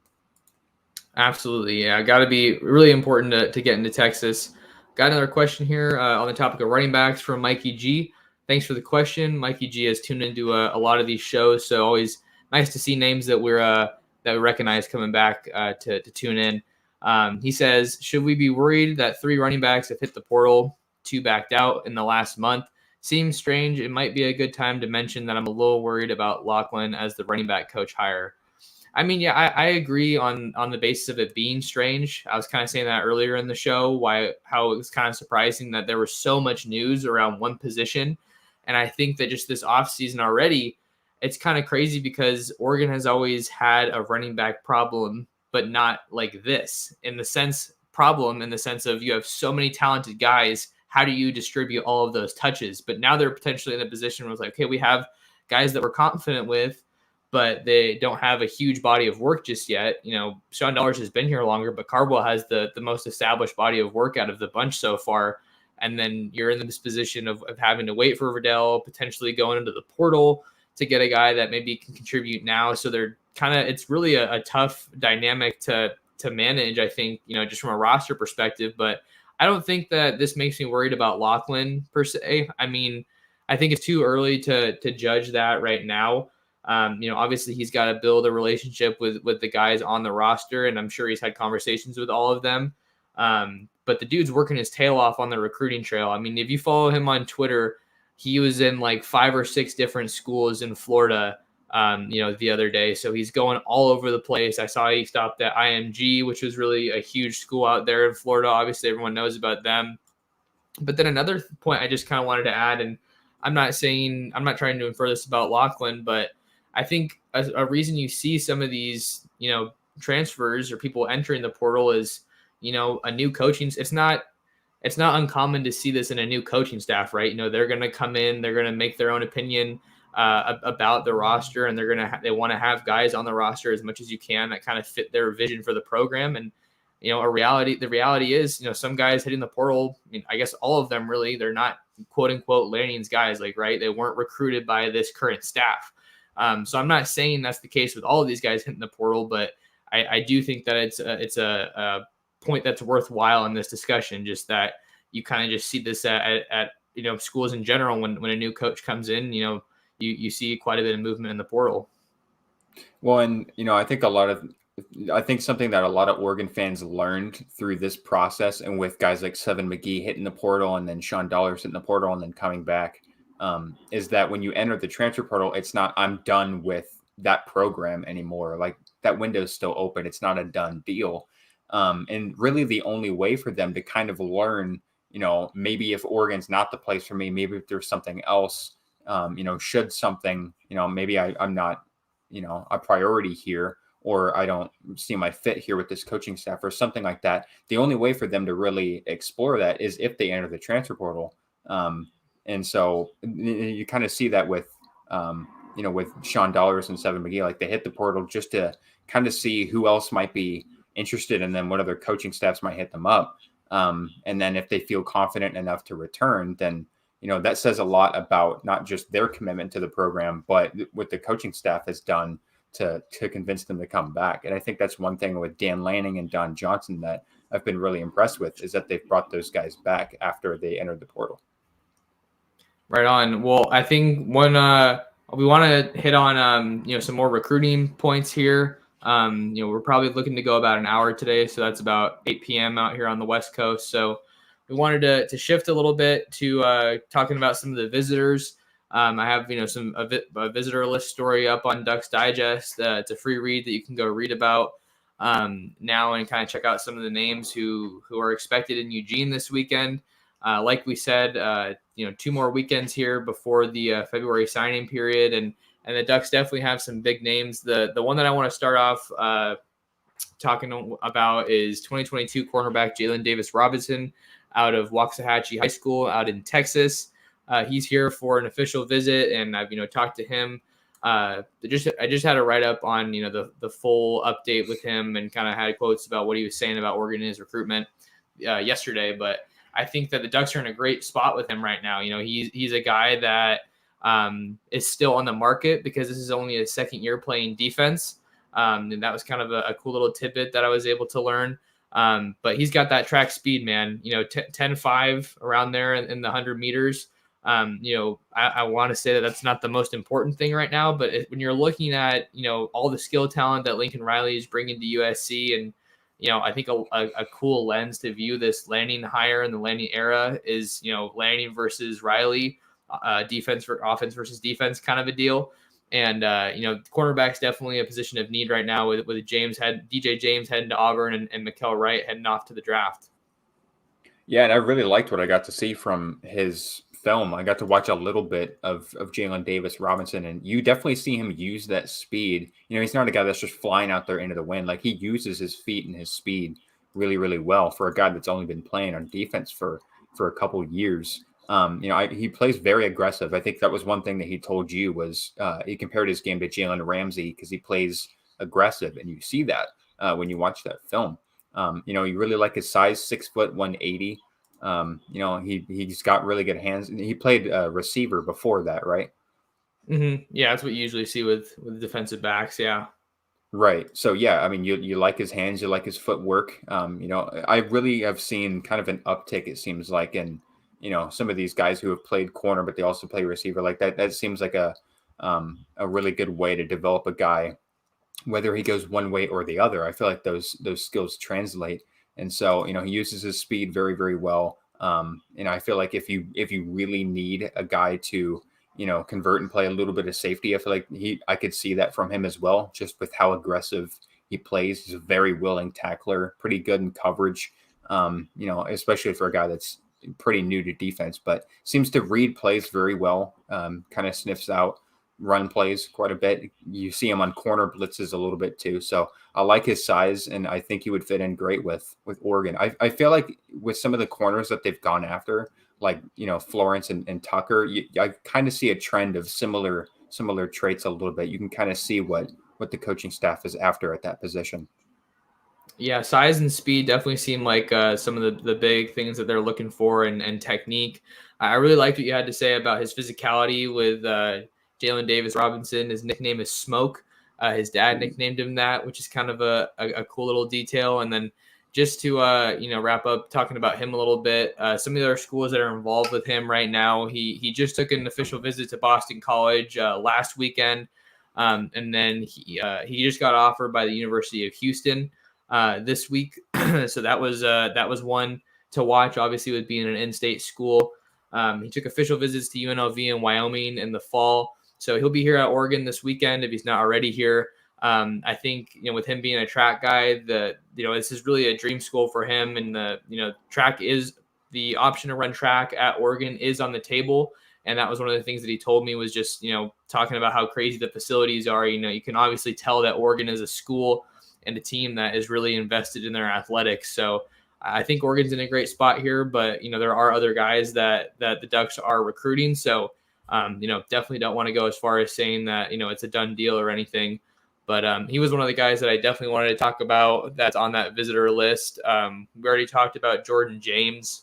Absolutely, yeah, got to be really important to get into Texas. Got another question here on the topic of running backs from Mikey G. Thanks for the question. Mikey G has tuned into a lot of these shows, so always nice to see names that we recognize coming back to tune in. He says, should we be worried that 3 running backs have hit the portal, 2 backed out in the last month? Seems strange. It might be a good time to mention that I'm a little worried about Lachlan as the running back coach hire. I mean, yeah, I agree on the basis of it being strange. I was kind of saying that earlier in the show, how it was kind of surprising that there was so much news around one position. And I think that just this offseason already, it's kind of crazy because Oregon has always had a running back problem, but not like this in the sense of you have so many talented guys. How do you distribute all of those touches? But now they're potentially in a position where it's like, okay, we have guys that we're confident with, but they don't have a huge body of work just yet. Sean Dollars has been here longer, but Cardwell has the most established body of work out of the bunch so far. And then you're in this position of having to wait for Verdell, potentially going into the portal to get a guy that maybe can contribute now. So it's really a tough dynamic to manage, I think, just from a roster perspective. But I don't think that this makes me worried about Lachlan per se. I mean, I think it's too early to judge that right now. Obviously he's got to build a relationship with the guys on the roster, and I'm sure he's had conversations with all of them. But the dude's working his tail off on the recruiting trail. I mean, if you follow him on Twitter, he was in like 5 or 6 different schools in Florida, the other day. So he's going all over the place. I saw he stopped at IMG, which was really a huge school out there in Florida. Obviously, everyone knows about them. But then another point I just kind of wanted to add, and I'm not trying to infer this about Lachlan, but I think a reason you see some of these, transfers or people entering the portal is, a new coaching. It's not uncommon to see this in a new coaching staff, right? They're going to come in, they're going to make their own opinion about the roster, and they want to have guys on the roster as much as you can that kind of fit their vision for the program. And the reality is, some guys hitting the portal, I mean, I guess all of them really, they're not quote unquote Lanning's guys, like, right? They weren't recruited by this current staff. So I'm not saying that's the case with all of these guys hitting the portal, but I do think that it's a point that's worthwhile in this discussion, just that you kind of just see this at schools in general. When a new coach comes in, you see quite a bit of movement in the portal. Well, and I think something that a lot of Oregon fans learned through this process, and with guys like Seven McGee hitting the portal and then Sean Dollars hitting the portal and then coming back, is that when you enter the transfer portal, it's not, I'm done with that program anymore. Like that window is still open. It's not a done deal. And really the only way for them to kind of learn, maybe if Oregon's not the place for me, maybe if there's something else, should something, maybe I'm not, a priority here, or I don't see my fit here with this coaching staff or something like that. The only way for them to really explore that is if they enter the transfer portal. And so you kind of see that with, with Sean Dollars and Seven McGee, like they hit the portal just to kind of see who else might be interested and then what other coaching staffs might hit them up. And then if they feel confident enough to return, then, that says a lot about not just their commitment to the program, but what the coaching staff has done to convince them to come back. And I think that's one thing with Dan Lanning and Don Johnson that I've been really impressed with, is that they've brought those guys back after they entered the portal. Right on. Well, I think we want to hit on, some more recruiting points here. We're probably looking to go about an hour today, so that's about 8 p.m. out here on the West Coast. So we wanted to shift a little bit to talking about some of the visitors. I have, a visitor list story up on Ducks Digest. It's a free read that you can go read about now and kind of check out some of the names who are expected in Eugene this weekend. Like we said, 2 more weekends here before the February signing period, and the Ducks definitely have some big names. The one that I want to start off talking about is 2022 cornerback Jalen Davis Robinson out of Waxahachie High School out in Texas. He's here for an official visit, and I've talked to him. I just had a write up on the full update with him, and kind of had quotes about what he was saying about Oregon in his recruitment yesterday. But I think that the Ducks are in a great spot with him right now. He's a guy that is still on the market because this is only his second year playing defense. And that was kind of a cool little tidbit that I was able to learn. But he's got that track speed, man, 10.5 around there in the 100 meters. I want to say that that's not the most important thing right now, but when you're looking at, all the skill talent that Lincoln Riley is bringing to USC, and, I think a cool lens to view this landing hire in the landing era is, landing versus Riley, defense for offense versus defense kind of a deal. And, cornerback's definitely a position of need right now with DJ James heading to Auburn and Mikael Wright heading off to the draft. Yeah, and I really liked what I got to see from his film. I got to watch a little bit of Jalen Davis Robinson, and you definitely see him use that speed. He's not a guy that's just flying out there into the wind. Like, he uses his feet and his speed really, really well for a guy that's only been playing on defense for a couple years. He plays very aggressive. I think that was one thing that he told you was he compared his game to Jalen Ramsey because he plays aggressive, and you see that when you watch that film. You really like his size, 6 foot 180. He's got really good hands. He played receiver before that, right? Mm-hmm. Yeah, that's what you usually see with defensive backs. Yeah. Right. So yeah, I mean, you like his hands, you like his footwork. I really have seen kind of an uptick, it seems like, in some of these guys who have played corner, but they also play receiver. Like that seems like a really good way to develop a guy, whether he goes one way or the other. I feel like those skills translate. And so, he uses his speed very, very well. And I feel like if you really need a guy to, convert and play a little bit of safety, I feel like I could see that from him as well, just with how aggressive he plays. He's a very willing tackler, pretty good in coverage, especially for a guy that's pretty new to defense, but seems to read plays very well, kind of sniffs out run plays quite a bit. You see him on corner blitzes a little bit too. So I like his size, and I think he would fit in great with Oregon. I feel like with some of the corners that they've gone after, like, Florence and Tucker, I kind of see a trend of similar traits a little bit. You can kind of see what the coaching staff is after at that position. Yeah, size and speed definitely seem like some of the big things that they're looking for, and technique. I really liked what you had to say about his physicality with Jalen Davis Robinson. His nickname is Smoke. His dad nicknamed him that, which is kind of a cool little detail. And then just to wrap up talking about him a little bit, some of the other schools that are involved with him right now. He just took an official visit to Boston College last weekend, and then he just got offered by the University of Houston this week. So that was one to watch. Obviously, with being an in-state school, he took official visits to UNLV in Wyoming in the fall. So he'll be here at Oregon this weekend if he's not already here. I think, with him being a track guy, this is really a dream school for him. And track is the option to run track at Oregon is on the table. And that was one of the things that he told me was just, talking about how crazy the facilities are. You can obviously tell that Oregon is a school and a team that is really invested in their athletics. So I think Oregon's in a great spot here, but, there are other guys that the Ducks are recruiting. So, definitely don't want to go as far as saying that, it's a done deal or anything. But he was one of the guys that I definitely wanted to talk about that's on that visitor list. We already talked about Jordan James.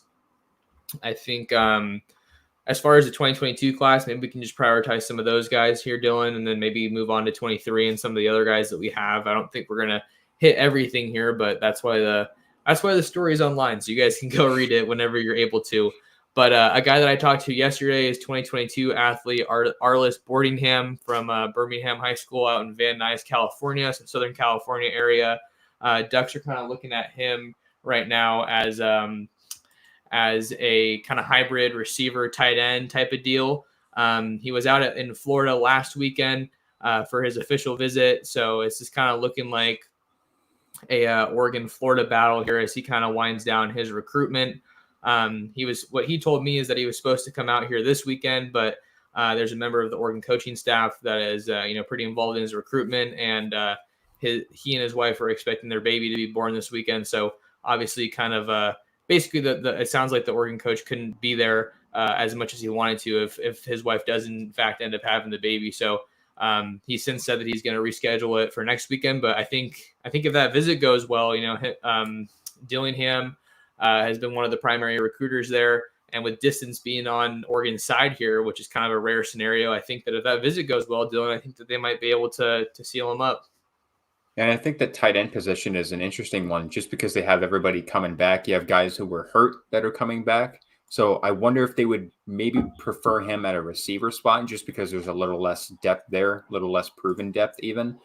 I think as far as the 2022 class, maybe we can just prioritize some of those guys here, Dylan, and then maybe move on to 23 and some of the other guys that we have. I don't think we're going to hit everything here, but that's why the story is online, so you guys can go read it whenever you're able to. But a guy that I talked to yesterday is 2022 athlete Arliss Boardingham from Birmingham High School out in Van Nuys, California, some Southern California area. Ducks are kind of looking at him right now as a kind of hybrid receiver tight end type of deal. He was out in Florida last weekend for his official visit, so it's just kind of looking like a Oregon-Florida battle here as he kind of winds down his recruitment. What he told me is that he was supposed to come out here this weekend, but there's a member of the Oregon coaching staff that is, pretty involved in his recruitment, and he and his wife are expecting their baby to be born this weekend. So obviously, kind of basically, it sounds like the Oregon coach couldn't be there as much as he wanted to if his wife does in fact end up having the baby. So he since said that he's going to reschedule it for next weekend. But I think if that visit goes well, Dillingham has been one of the primary recruiters there. And with distance being on Oregon's side here, which is kind of a rare scenario, I think that if that visit goes well, Dylan, I think that they might be able to seal him up. And I think that tight end position is an interesting one just because they have everybody coming back. You have guys who were hurt that are coming back. So I wonder if they would maybe prefer him at a receiver spot just because there's a little less depth there, a little less proven depth even.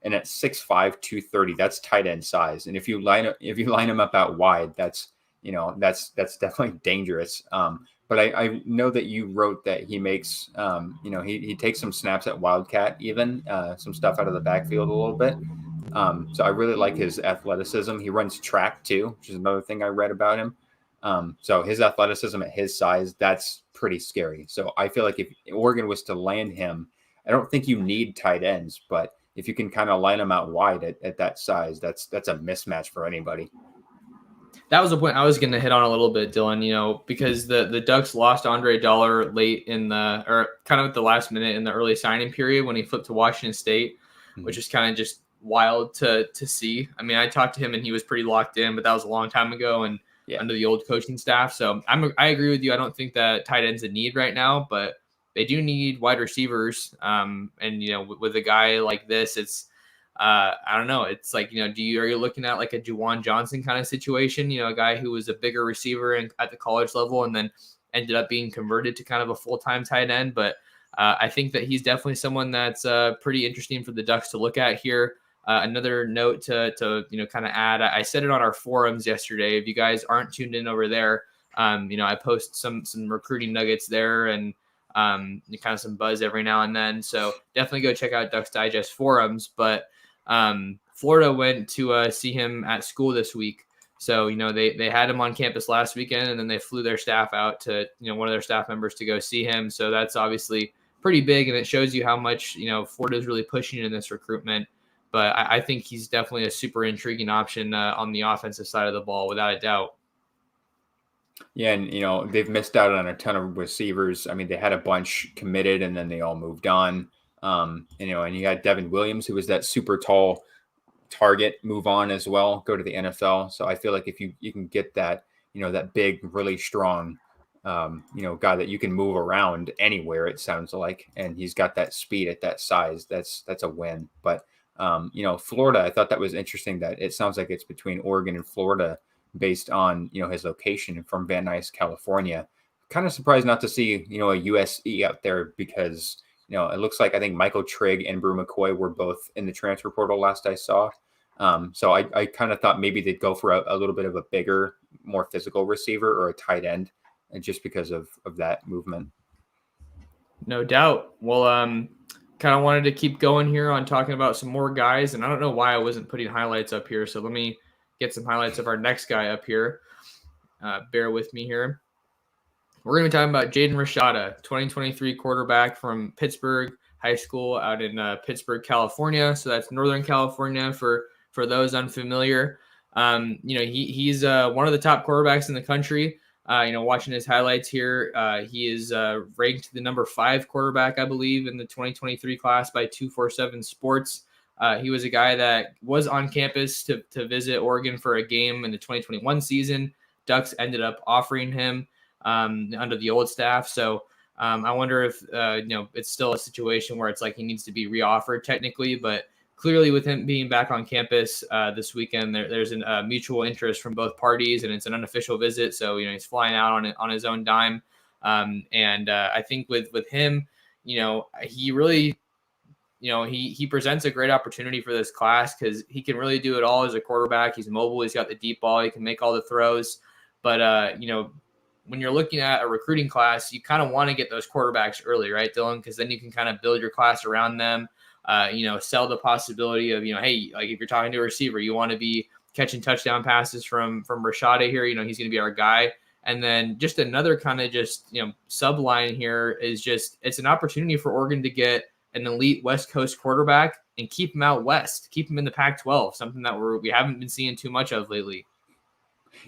And at 6'5", 230, that's tight end size. And if you line him up out wide, that's definitely dangerous. But I know that you wrote that he makes, he takes some snaps at Wildcat, even some stuff out of the backfield a little bit. So I really like his athleticism. He runs track too, which is another thing I read about him. So his athleticism at his size, that's pretty scary. So I feel like if Oregon was to land him, I don't think you need tight ends, but if you can kind of line them out wide at that size, that's a mismatch for anybody. That was the point I was going to hit on a little bit, Dylan, because the Ducks lost Andre Dollar late or kind of at the last minute in the early signing period when he flipped to Washington State, which is kind of just wild to see. I mean, I talked to him and he was pretty locked in, but that was a long time ago and under the old coaching staff. So I agree with you. I don't think that tight end's a need right now, but they do need wide receivers. And, with a guy like this, it's, I don't know. It's like, are you looking at like a Juwan Johnson kind of situation, a guy who was a bigger receiver at the college level and then ended up being converted to kind of a full-time tight end. But I think that he's definitely someone that's pretty interesting for the Ducks to look at here. Another note to kind of add, I said it on our forums yesterday. If you guys aren't tuned in over there, I post some recruiting nuggets there and kind of some buzz every now and then. So definitely go check out Ducks Digest forums. But Florida went to see him at school this week. So, they had him on campus last weekend and then they flew their staff out to, one of their staff members to go see him. So that's obviously pretty big. And it shows you how much, Florida is really pushing in this recruitment. But I think he's definitely a super intriguing option on the offensive side of the ball, without a doubt. Yeah, and, they've missed out on a ton of receivers. I mean, they had a bunch committed and then they all moved on. And you got Devin Williams, who was that super tall target, move on as well, go to the NFL. So I feel like if you can get that, that big, really strong, guy that you can move around anywhere, it sounds like, and he's got that speed at that size, that's a win. But, Florida, I thought that was interesting that it sounds like it's between Oregon and Florida based on, his location from Van Nuys, California. Kind of surprised not to see, a USC out there because, it looks like I think Michael Trigg and Brew McCoy were both in the transfer portal last I saw. So I kind of thought maybe they'd go for a little bit of a bigger, more physical receiver or a tight end, and just because of that movement. No doubt. Well, kind of wanted to keep going here on talking about some more guys, and I don't know why I wasn't putting highlights up here. So let me get some highlights of our next guy up here. Bear with me here. We're going to be talking about Jaden Rashada, 2023 quarterback from Pittsburgh High School out in Pittsburgh, California. So that's Northern California for those unfamiliar. He's one of the top quarterbacks in the country. Watching his highlights here, he is ranked the number 5 quarterback, I believe, in the 2023 class by 247 Sports. He was a guy that was on campus to visit Oregon for a game in the 2021 season. Ducks ended up offering him under the old staff. So I wonder if, it's still a situation where it's like he needs to be reoffered technically, but clearly with him being back on campus this weekend, there's a mutual interest from both parties, and it's an unofficial visit. So, he's flying out on his own dime. I think with him, he really, he presents a great opportunity for this class because he can really do it all as a quarterback. He's mobile. He's got the deep ball. He can make all the throws. But, when you're looking at a recruiting class, you kind of want to get those quarterbacks early, right, Dylan? Because then you can kind of build your class around them. Sell the possibility of, hey, like if you're talking to a receiver, you want to be catching touchdown passes from Rashada here. He's going to be our guy. And then just another kind of subline here is it's an opportunity for Oregon to get an elite West Coast quarterback and keep him out West, keep him in the Pac-12, something that we haven't been seeing too much of lately.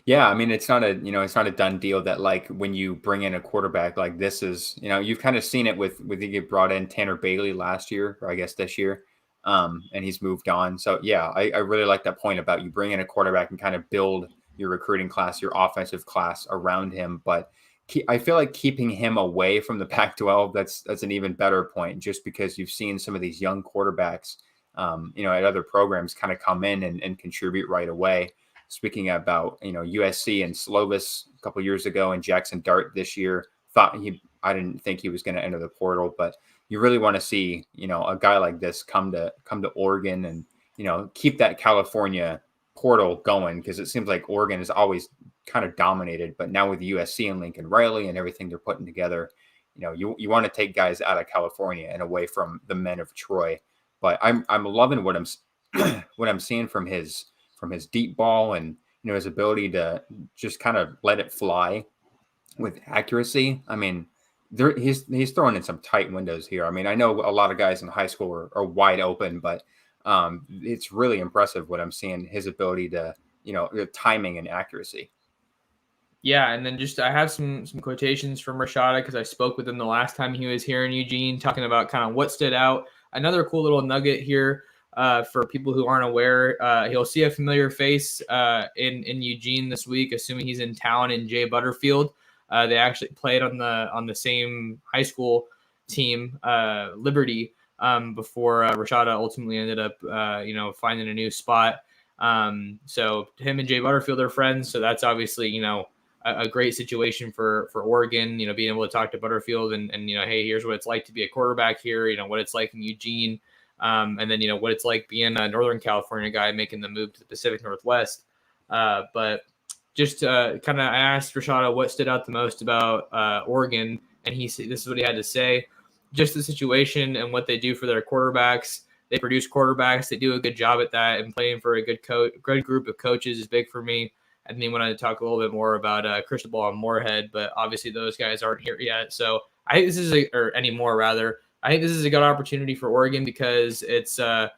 Yeah, I mean, it's not a done deal that like when you bring in a quarterback like this is, you've kind of seen it with you brought in Tanner Bailey last year, or I guess this year, and he's moved on. So yeah, I really like that point about you bring in a quarterback and kind of build your recruiting class, your offensive class around him. But I feel like keeping him away from the Pac-12, that's an even better point, just because you've seen some of these young quarterbacks, at other programs kind of come in and contribute right away. Speaking about, USC and Slovis a couple years ago and Jackson Dart this year, I didn't think he was going to enter the portal, but you really want to see, a guy like this come to Oregon and, keep that California portal going, because it seems like Oregon is always kind of dominated. But now with USC and Lincoln Riley and everything they're putting together, you want to take guys out of California and away from the men of Troy. But I'm loving what I'm seeing from his deep ball and his ability to just kind of let it fly with accuracy. I mean, he's throwing in some tight windows here. I mean, I know a lot of guys in high school are wide open, but it's really impressive what I'm seeing, his ability to, the timing and accuracy. Yeah, and then I have some quotations from Rashada because I spoke with him the last time he was here in Eugene, talking about kind of what stood out. Another cool little nugget here for people who aren't aware, he'll see a familiar face in Eugene this week, assuming he's in town, in Jay Butterfield. They actually played on the same high school team, Liberty, before Rashada ultimately ended up finding a new spot. So him and Jay Butterfield are friends, so that's obviously a great situation for Oregon, being able to talk to Butterfield and hey, here's what it's like to be a quarterback here, what it's like in Eugene. And then, what it's like being a Northern California guy making the move to the Pacific Northwest. But just kind of I asked Rashada what stood out the most about Oregon, and this is what he had to say. Just the situation and what they do for their quarterbacks. They produce quarterbacks. They do a good job at that, and playing for a good group of coaches is big for me. And then he wanted to talk a little bit more about Cristobal and Moorhead, but obviously those guys aren't here yet. So I think this is anymore rather. I think this is a good opportunity for Oregon because it's the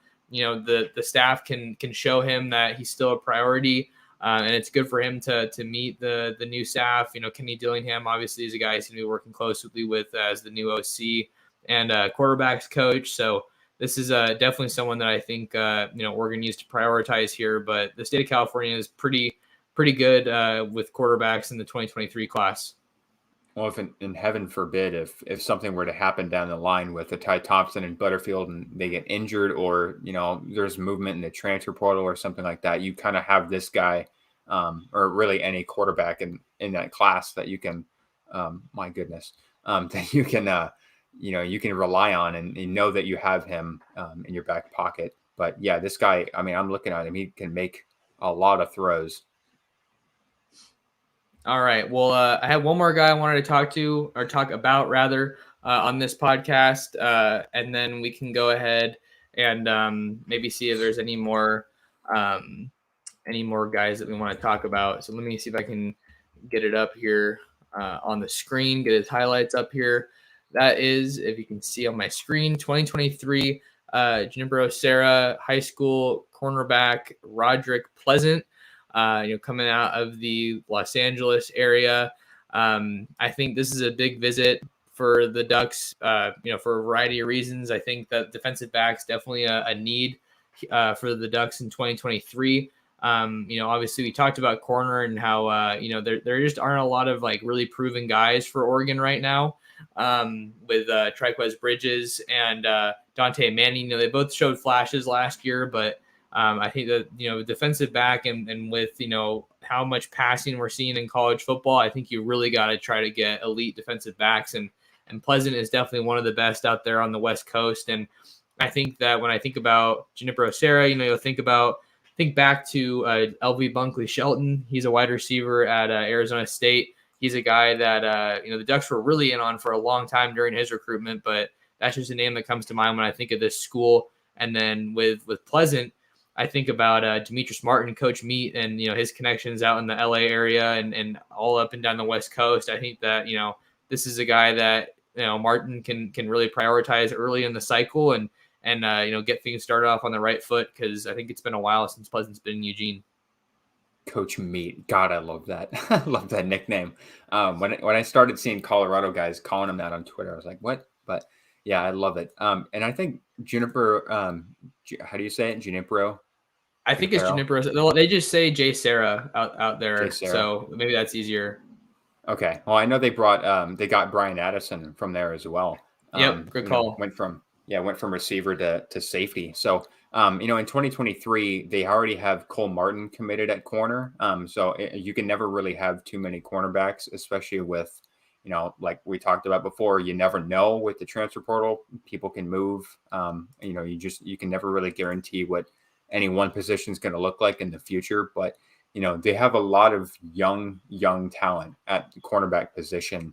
staff can show him that he's still a priority, and it's good for him to meet the new staff. Kenny Dillingham obviously is a guy he's going to be working closely with as the new OC and quarterbacks coach. So this is definitely someone that I think Oregon needs to prioritize here. But the state of California is pretty good with quarterbacks in the 2023 class. Well, if in heaven forbid, if something were to happen down the line with Ty Thompson and Butterfield and they get injured, or there's movement in the transfer portal or something like that, you kind of have this guy, or really any quarterback in that class that you can, my goodness, that you can you can rely on, and you know that you have him in your back pocket. But yeah, this guy, I mean, I'm looking at him; he can make a lot of throws. All right. Well, I have one more guy I wanted to talk about rather. on this podcast, and then we can go ahead and maybe see if there's any more guys that we want to talk about. So let me see if I can get it up here on the screen, get his highlights up here. That is, if you can see on my screen, 2023 Juniper Serra High School cornerback Roderick Pleasant, coming out of the Los Angeles area. I think this is a big visit for the Ducks, for a variety of reasons. I think that defensive backs definitely a need for the Ducks in 2023. Obviously we talked about corner and how, there just aren't a lot of like really proven guys for Oregon right now, with Triquez Bridges and Dante Manning. They both showed flashes last year, but I think that, defensive back and with, how much passing we're seeing in college football, I think you really got to try to get elite defensive backs, and Pleasant is definitely one of the best out there on the West Coast. And I think that when I think about Juniper Serra, you'll think back to LV Bunkley Shelton. He's a wide receiver at Arizona State. He's a guy that, the Ducks were really in on for a long time during his recruitment, but that's just a name that comes to mind when I think of this school. And then with Pleasant, I think about Demetrius Martin, Coach Meat, and, his connections out in the LA area and all up and down the West Coast. I think that, this is a guy that, Martin can really prioritize early in the cycle and get things started off on the right foot, because I think it's been a while since Pleasant's been in Eugene. Coach Meat. God, I love that. I love that nickname. When I started seeing Colorado guys calling him that on Twitter, I was like, what? But yeah, I love it. And I think Juniper, how do you say it? Junipero? I think it's Junipero. They just say Jay Serra out there. So maybe that's easier. Okay. Well, I know they got Brian Addison from there as well. Yep. Good call. Went from receiver to safety. So, in 2023, they already have Cole Martin committed at corner. So you can never really have too many cornerbacks, especially with, like we talked about before, you never know with the transfer portal, people can move. You can never really guarantee what any one position is going to look like in the future, but they have a lot of young talent at the cornerback position.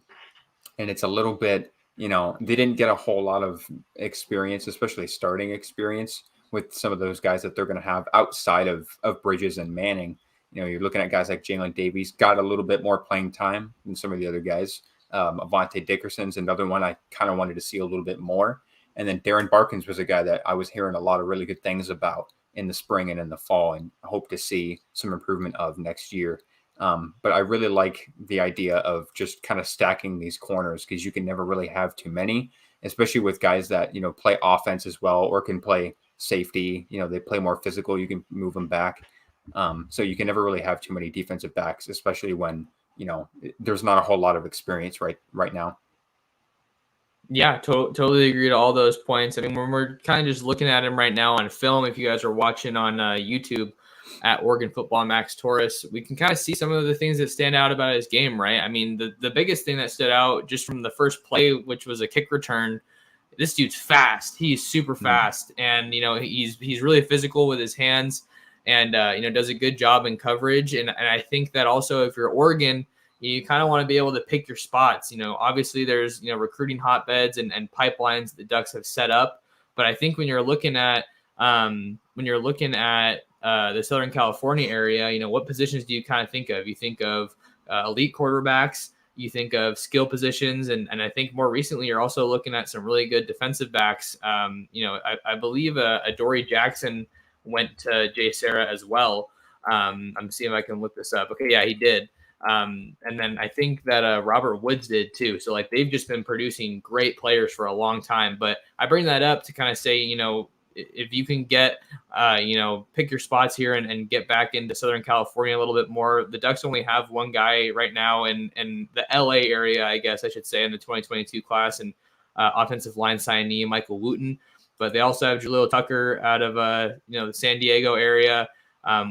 And it's a little bit, they didn't get a whole lot of experience, especially starting experience with some of those guys that they're going to have outside of Bridges and Manning. You're looking at guys like Jalen Davies, got a little bit more playing time than some of the other guys. Avante Dickerson's another one I kind of wanted to see a little bit more. And then Darren Barkins was a guy that I was hearing a lot of really good things about in the spring and in the fall, and I hope to see some improvement of next year. But I really like the idea of just kind of stacking these corners, because you can never really have too many, especially with guys that, play offense as well or can play safety. They play more physical. You can move them back. So you can never really have too many defensive backs, especially when, there's not a whole lot of experience right now. Yeah, totally agree to all those points. I mean, when we're kind of just looking at him right now on film, if you guys are watching on YouTube at Oregon Football Max Torres, we can kind of see some of the things that stand out about his game, right? I mean, the biggest thing that stood out just from the first play, which was a kick return, this dude's fast. He's super fast, and he's really physical with his hands, and does a good job in coverage. And I think that also, if you're Oregon, you kind of want to be able to pick your spots. Obviously there's, recruiting hotbeds and pipelines the Ducks have set up. But I think when you're looking at the Southern California area, what positions do you kind of think of? You think of elite quarterbacks, you think of skill positions. And I think more recently, you're also looking at some really good defensive backs. I believe Dory Jackson went to Jay Serra as well. I'm seeing if I can look this up. Okay. Yeah, he did. And then I think that Robert Woods did too. So like they've just been producing great players for a long time. But I bring that up to kind of say, if you can get, pick your spots here and get back into Southern California a little bit more. The Ducks only have one guy right now in the LA area, I guess I should say, in the 2022 class, and offensive line signee Michael Wooten. But they also have Jaleel Tucker out of the San Diego area.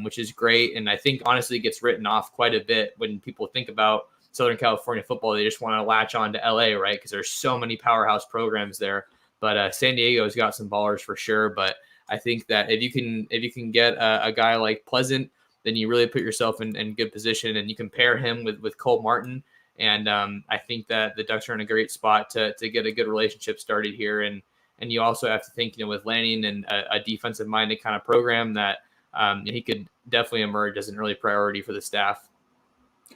Which is great. And I think honestly gets written off quite a bit when people think about Southern California football. They just want to latch on to LA, right? Because there's so many powerhouse programs there. But San Diego's got some ballers for sure. But I think that if you can get a guy like Pleasant, then you really put yourself in good position, and you can pair him with Cole Martin. And I think that the Ducks are in a great spot to get a good relationship started here. And you also have to think, with Lanning and a defensive minded kind of program, that he could definitely emerge as an early priority for the staff.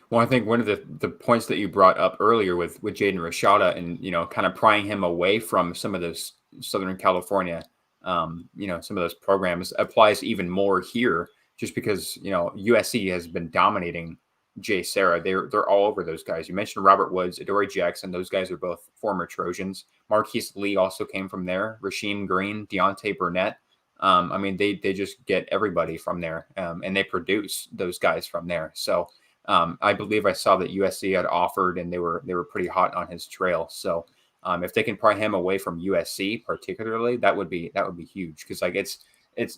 Well, I think one of the points that you brought up earlier with Jaden Rashada and, kind of prying him away from some of those Southern California, some of those programs applies even more here, just because, USC has been dominating Jay Sarah. They're all over those guys. You mentioned Robert Woods, Adoree Jackson. Those guys are both former Trojans. Marquise Lee also came from there. Rasheem Green, Deontay Burnett. They just get everybody from there, and they produce those guys from there. So I believe I saw that USC had offered, and they were pretty hot on his trail. So if they can pry him away from USC, particularly, that would be huge, because like it's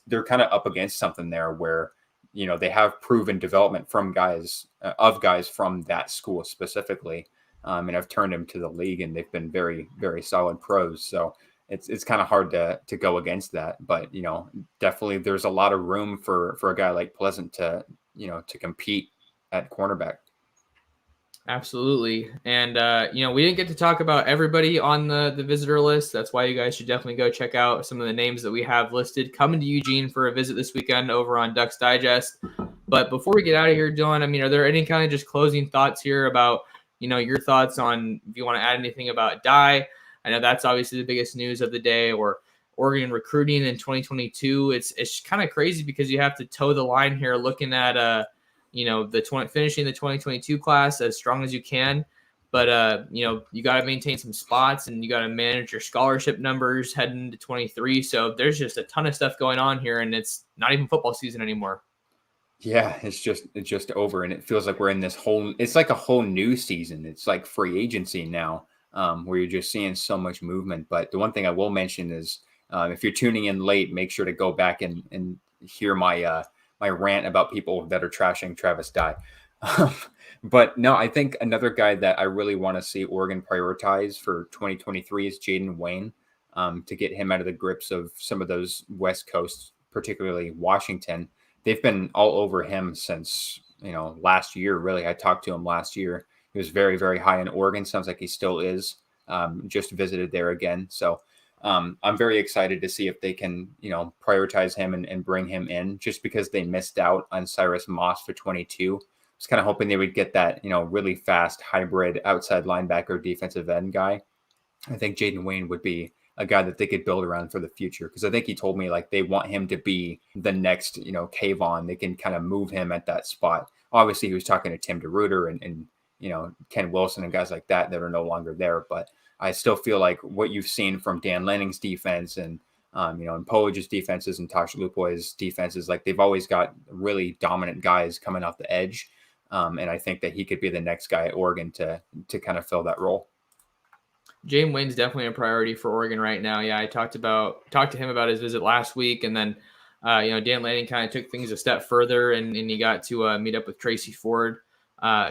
they're kind of up against something there where they have proven development from guys from that school specifically, and have turned them to the league, and they've been very, very solid pros. So it's kind of hard to go against that, but definitely there's a lot of room for a guy like Pleasant to compete at cornerback. Absolutely. And, we didn't get to talk about everybody on the visitor list. That's why you guys should definitely go check out some of the names that we have listed coming to Eugene for a visit this weekend over on Ducks Digest. But before we get out of here, Dylan, are there any kind of just closing thoughts here about, your thoughts on, if you want to add anything about Dye? I know that's obviously the biggest news of the day, or Oregon recruiting in 2022. It's kind of crazy because you have to toe the line here looking at, finishing the 2022 class as strong as you can, but you got to maintain some spots, and you got to manage your scholarship numbers heading into 23. So there's just a ton of stuff going on here, and it's not even football season anymore. Yeah, it's just over, and it feels like we're in this it's like a whole new season. It's like free agency now, where you're just seeing so much movement. But the one thing I will mention is, if you're tuning in late, make sure to go back and hear my rant about people that are trashing Travis Dye. But no, I think another guy that I really want to see Oregon prioritize for 2023 is Jaden Wayne, to get him out of the grips of some of those West Coast, particularly Washington. They've been all over him since, last year, really. I talked to him last year. He was very, very high in Oregon. Sounds like he still is. Just visited there again. So I'm very excited to see if they can, prioritize him and bring him in, just because they missed out on Cyrus Moss for 22. I was kind of hoping they would get that, really fast hybrid outside linebacker defensive end guy. I think Jaden Wayne would be a guy that they could build around for the future, because I think he told me like they want him to be the next, Kayvon. They can kind of move him at that spot. Obviously, he was talking to Tim DeRuyter and Ken Wilson and guys like that are no longer there, but I still feel like what you've seen from Dan Lanning's defense and, and Polige's defenses and Tosh Lupoy's defenses, like they've always got really dominant guys coming off the edge. And I think that he could be the next guy at Oregon to kind of fill that role. Jaden Wayne's definitely a priority for Oregon right now. Yeah, I talked to him about his visit last week, and then, Dan Lanning kind of took things a step further, and he got to meet up with Tracy Ford,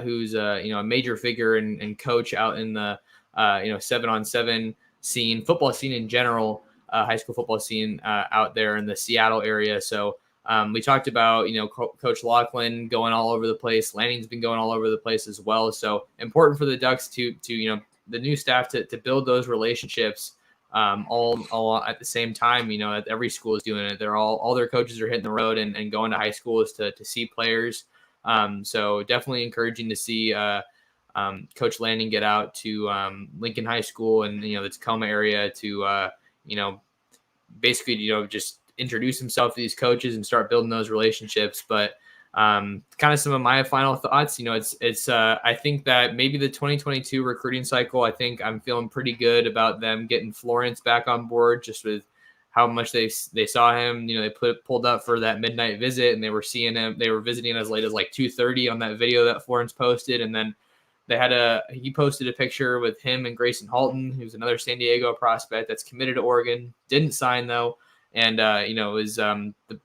who's a major figure and coach out in the 7-on-7 scene, football scene in general, high school football scene out there in the Seattle area. So we talked about, Coach Laughlin going all over the place. Lanning's been going all over the place as well. So important for the Ducks to the new staff to build those relationships all at the same time. Every school is doing it. They're all their coaches are hitting the road and going to high schools to see players. So definitely encouraging to see Coach Lanning get out to Lincoln High School and the Tacoma area to basically just introduce himself to these coaches and start building those relationships. But kind of some of my final thoughts, it's I think that maybe the 2022 recruiting cycle, I think I'm feeling pretty good about them getting Florence back on board, just with how much they saw him. They pulled up for that midnight visit, and they were seeing him. They were visiting as late as like 2:30 on that video that Florence posted, and then he posted a picture with him and Grayson Halton, who's another San Diego prospect that's committed to Oregon, didn't sign though. And, it was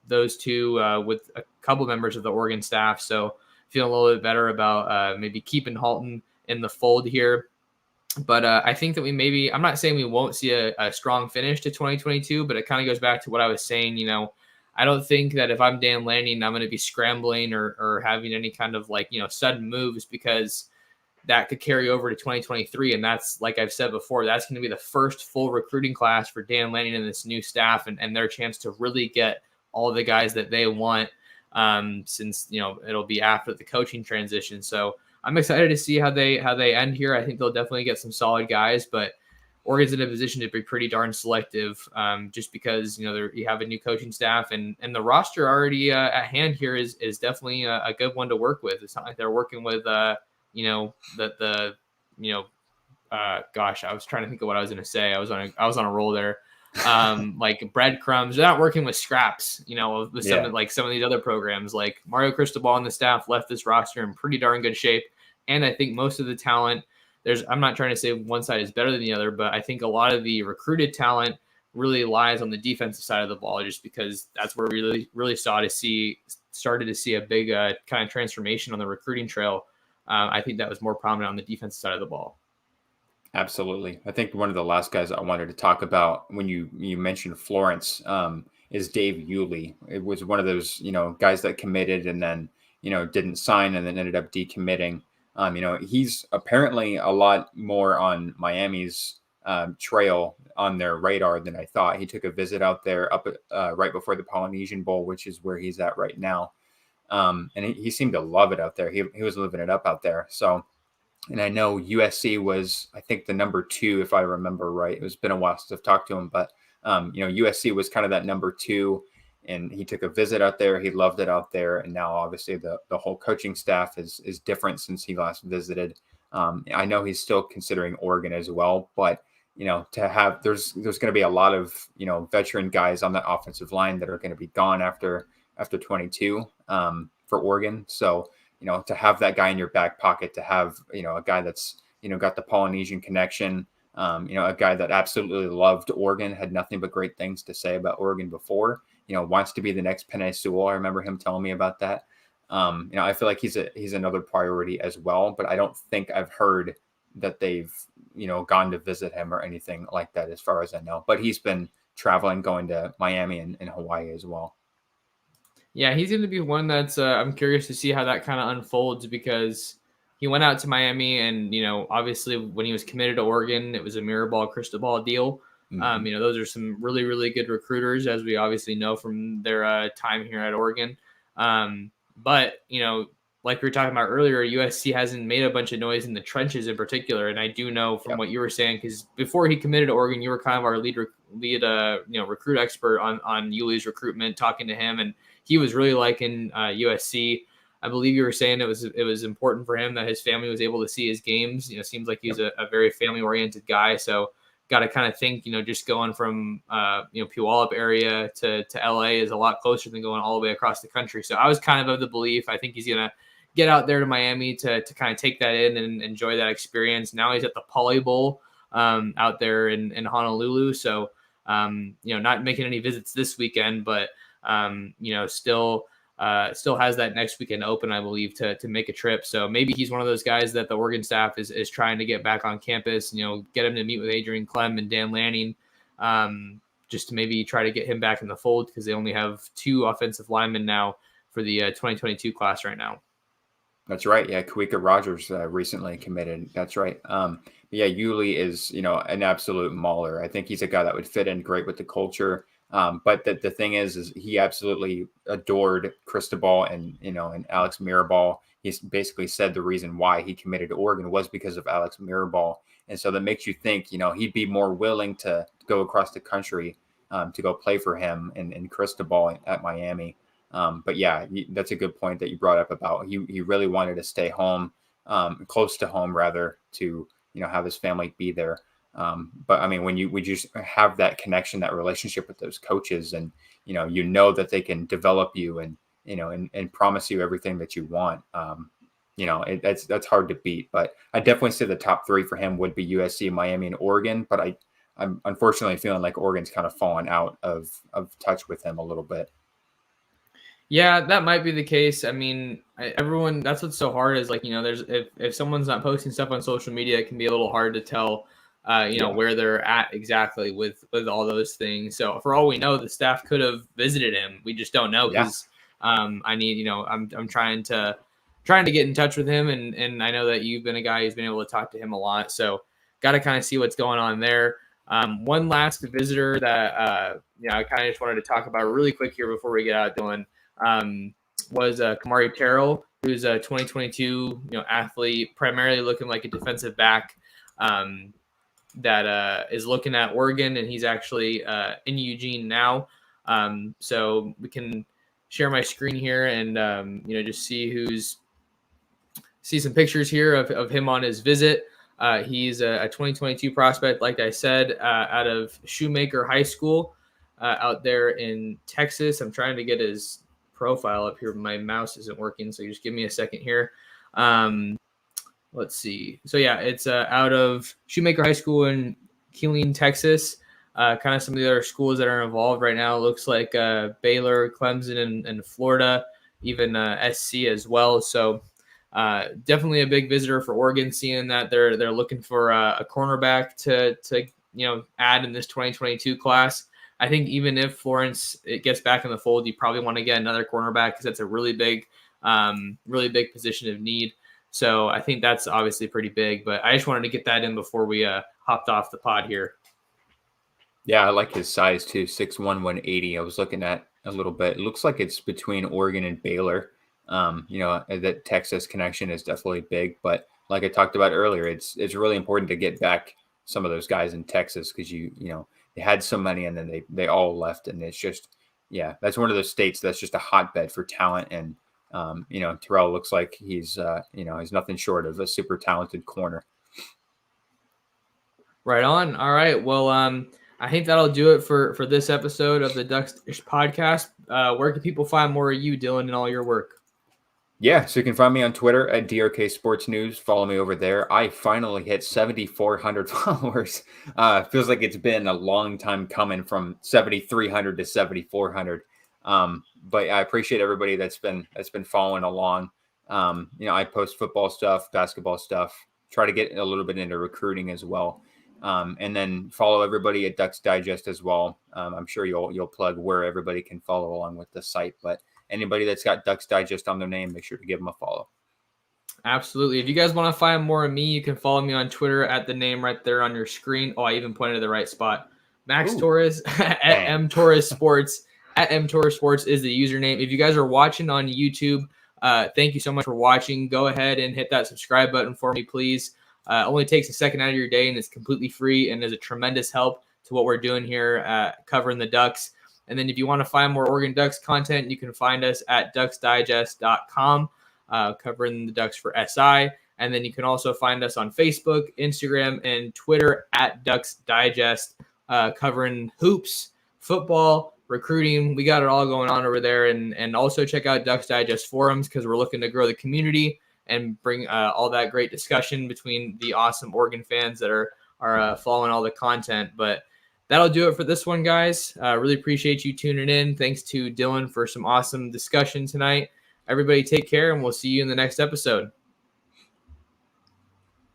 those two with a couple members of the Oregon staff. So feeling a little bit better about maybe keeping Halton in the fold here. But I think that I'm not saying we won't see a strong finish to 2022, but it kind of goes back to what I was saying. I don't think that if I'm Dan Lanning, I'm going to be scrambling or having any kind of sudden moves, because that could carry over to 2023. And that's, like I've said before, that's going to be the first full recruiting class for Dan Lanning and this new staff, and their chance to really get all the guys that they want, since, it'll be after the coaching transition. So I'm excited to see how they end here. I think they'll definitely get some solid guys, but Oregon's in a position to be pretty darn selective, just because, you have a new coaching staff, and the roster already at hand here is definitely a good one to work with. It's not like they're working with, gosh, I was trying to think of what I was going to say. I was on a roll there. Like breadcrumbs. They're not working with scraps, with some of these other programs. Like Mario Cristobal and the staff left this roster in pretty darn good shape. And I think most of the talent, I'm not trying to say one side is better than the other, but I think a lot of the recruited talent really lies on the defensive side of the ball, just because that's where we really started to see a big kind of transformation on the recruiting trail. I think that was more prominent on the defensive side of the ball. Absolutely. I think one of the last guys I wanted to talk about when you mentioned Florence, is Dave Yulee. It was one of those, guys that committed and then, didn't sign and then ended up decommitting. He's apparently a lot more on Miami's trail on their radar than I thought. He took a visit out there right before the Polynesian Bowl, which is where he's at right now. And he seemed to love it out there. He was living it up out there. So, and I know USC was, I think, the number 2, if I remember right. It's been a while since I've talked to him, but USC was kind of that number 2, and he took a visit out there. He loved it out there, and now obviously the whole coaching staff is different since he last visited. I know he's still considering Oregon as well, but to have there's going to be a lot of veteran guys on that offensive line that are going to be gone after 22 for Oregon. So to have that guy in your back pocket, to have, a guy that's, got the Polynesian connection, a guy that absolutely loved Oregon, had nothing but great things to say about Oregon before, wants to be the next Penei Sewell. I remember him telling me about that. I feel like he's another priority as well, but I don't think I've heard that they've, gone to visit him or anything like that, as far as I know, but he's been traveling, going to Miami and Hawaii as well. Yeah, he's going to be one that's I'm curious to see how that kind of unfolds, because he went out to Miami and, obviously when he was committed to Oregon, it was a Mirabal Cristobal deal. Mm-hmm. Those are some really, really good recruiters, as we obviously know from their time here at Oregon. But, like we were talking about earlier, USC hasn't made a bunch of noise in the trenches in particular. And I do know from what you were saying, because before he committed to Oregon, you were kind of our lead recruit expert on Yulee's recruitment, talking to him, and he was really liking USC. I believe you were saying it was important for him that his family was able to see his games. Seems like he's a very family oriented guy. So got to kind of think, just going from Puyallup area to LA is a lot closer than going all the way across the country. So I was kind of the belief. I think he's gonna get out there to Miami to kind of take that in and enjoy that experience. Now he's at the Poly Bowl out there in Honolulu. So not making any visits this weekend, but still has that next weekend open, I believe, to make a trip. So maybe he's one of those guys that the Oregon staff is trying to get back on campus, get him to meet with Adrian Clem and Dan Lanning, just to maybe try to get him back in the fold, because they only have 2 offensive linemen now for the 2022 class right now. That's right. Yeah, Kawika Rogers recently committed. That's right. Yulee is, an absolute mauler. I think he's a guy that would fit in great with the culture. But the thing is he absolutely adored Cristobal and Alex Mirabal. He's basically said the reason why he committed to Oregon was because of Alex Mirabal. And so that makes you think, he'd be more willing to go across the country to go play for him and Cristobal at Miami. But yeah, that's a good point that you brought up about he really wanted to stay home, close to home rather, to, have his family be there. But I mean, when you just have that connection, that relationship with those coaches, and that they can develop you and and promise you everything that you want, that's hard to beat. But I definitely say the top 3 for him would be USC, Miami, and Oregon. But I'm unfortunately feeling like Oregon's kind of fallen out of touch with him a little bit. Yeah, that might be the case. I mean, everyone, that's what's so hard is, like, there's if someone's not posting stuff on social media, it can be a little hard to tell where they're at exactly with all those things. So for all we know, the staff could have visited him. We just don't know, because I'm trying to trying to get in touch with him, and I know that you've been a guy who's been able to talk to him a lot, so got to kind of see what's going on there. One last visitor that I kind of just wanted to talk about really quick here before we get out, Dylan, was Kamari Terrell, who's a 2022 athlete, primarily looking like a defensive back that is looking at Oregon, and he's actually in Eugene now. So we can share my screen here and just see some pictures here of him on his visit. He's a 2022 prospect, like I said, out of Shoemaker High School out there in Texas. I'm trying to get his profile up here. My mouse isn't working, so just give me a second here. Let's see. So yeah, it's out of Shoemaker High School in Killeen, Texas. Kind of some of the other schools that are involved right now. It looks like Baylor, Clemson, and Florida, even SC as well. So definitely a big visitor for Oregon, seeing that they're looking for a cornerback to add in this 2022 class. I think even if Florence gets back in the fold, you probably want to get another cornerback because that's a really big position of need. So I think that's obviously pretty big. But I just wanted to get that in before we hopped off the pod here. Yeah, I like his size too, 6'1", 180. I was looking at a little bit. It looks like it's between Oregon and Baylor. That Texas connection is definitely big. But like I talked about earlier, it's really important to get back some of those guys in Texas because they had so many and then they all left, and it's just that's one of those states that's just a hotbed for talent. And Terrell looks like he's nothing short of a super talented corner. Right on. All right. Well, I think that'll do it for this episode of the Ducks podcast. Where can people find more of you, Dylan, and all your work? Yeah, so you can find me on Twitter at DRK Sports News. Follow me over there. I finally hit 7,400 followers. Feels like it's been a long time coming from 7,300 to 7,400. But I appreciate everybody that's been following along. I post football stuff, basketball stuff, try to get a little bit into recruiting as well. And then follow everybody at Ducks Digest as well. I'm sure you'll plug where everybody can follow along with the site, but anybody that's got Ducks Digest on their name, make sure to give them a follow. Absolutely. If you guys want to find more of me, you can follow me on Twitter at the name right there on your screen. Oh, I even pointed to the right spot. Max Torres at M Torres Sports. At M Torres Sports is the username. If you guys are watching on YouTube, thank you so much for watching. Go ahead and hit that subscribe button for me, please. Only takes a second out of your day, and it's completely free and is a tremendous help to what we're doing here covering the Ducks. And then if you want to find more Oregon Ducks content, you can find us at ducksdigest.com, covering the Ducks for SI. And then you can also find us on Facebook, Instagram, and Twitter at Ducks Digest, covering hoops, football, recruiting. We got it all going on over there. And also check out Ducks Digest forums because we're looking to grow the community and bring all that great discussion between the awesome Oregon fans that are following all the content. But that'll do it for this one, guys. Really appreciate you tuning in. Thanks to Dylan for some awesome discussion tonight. Everybody take care, and we'll see you in the next episode.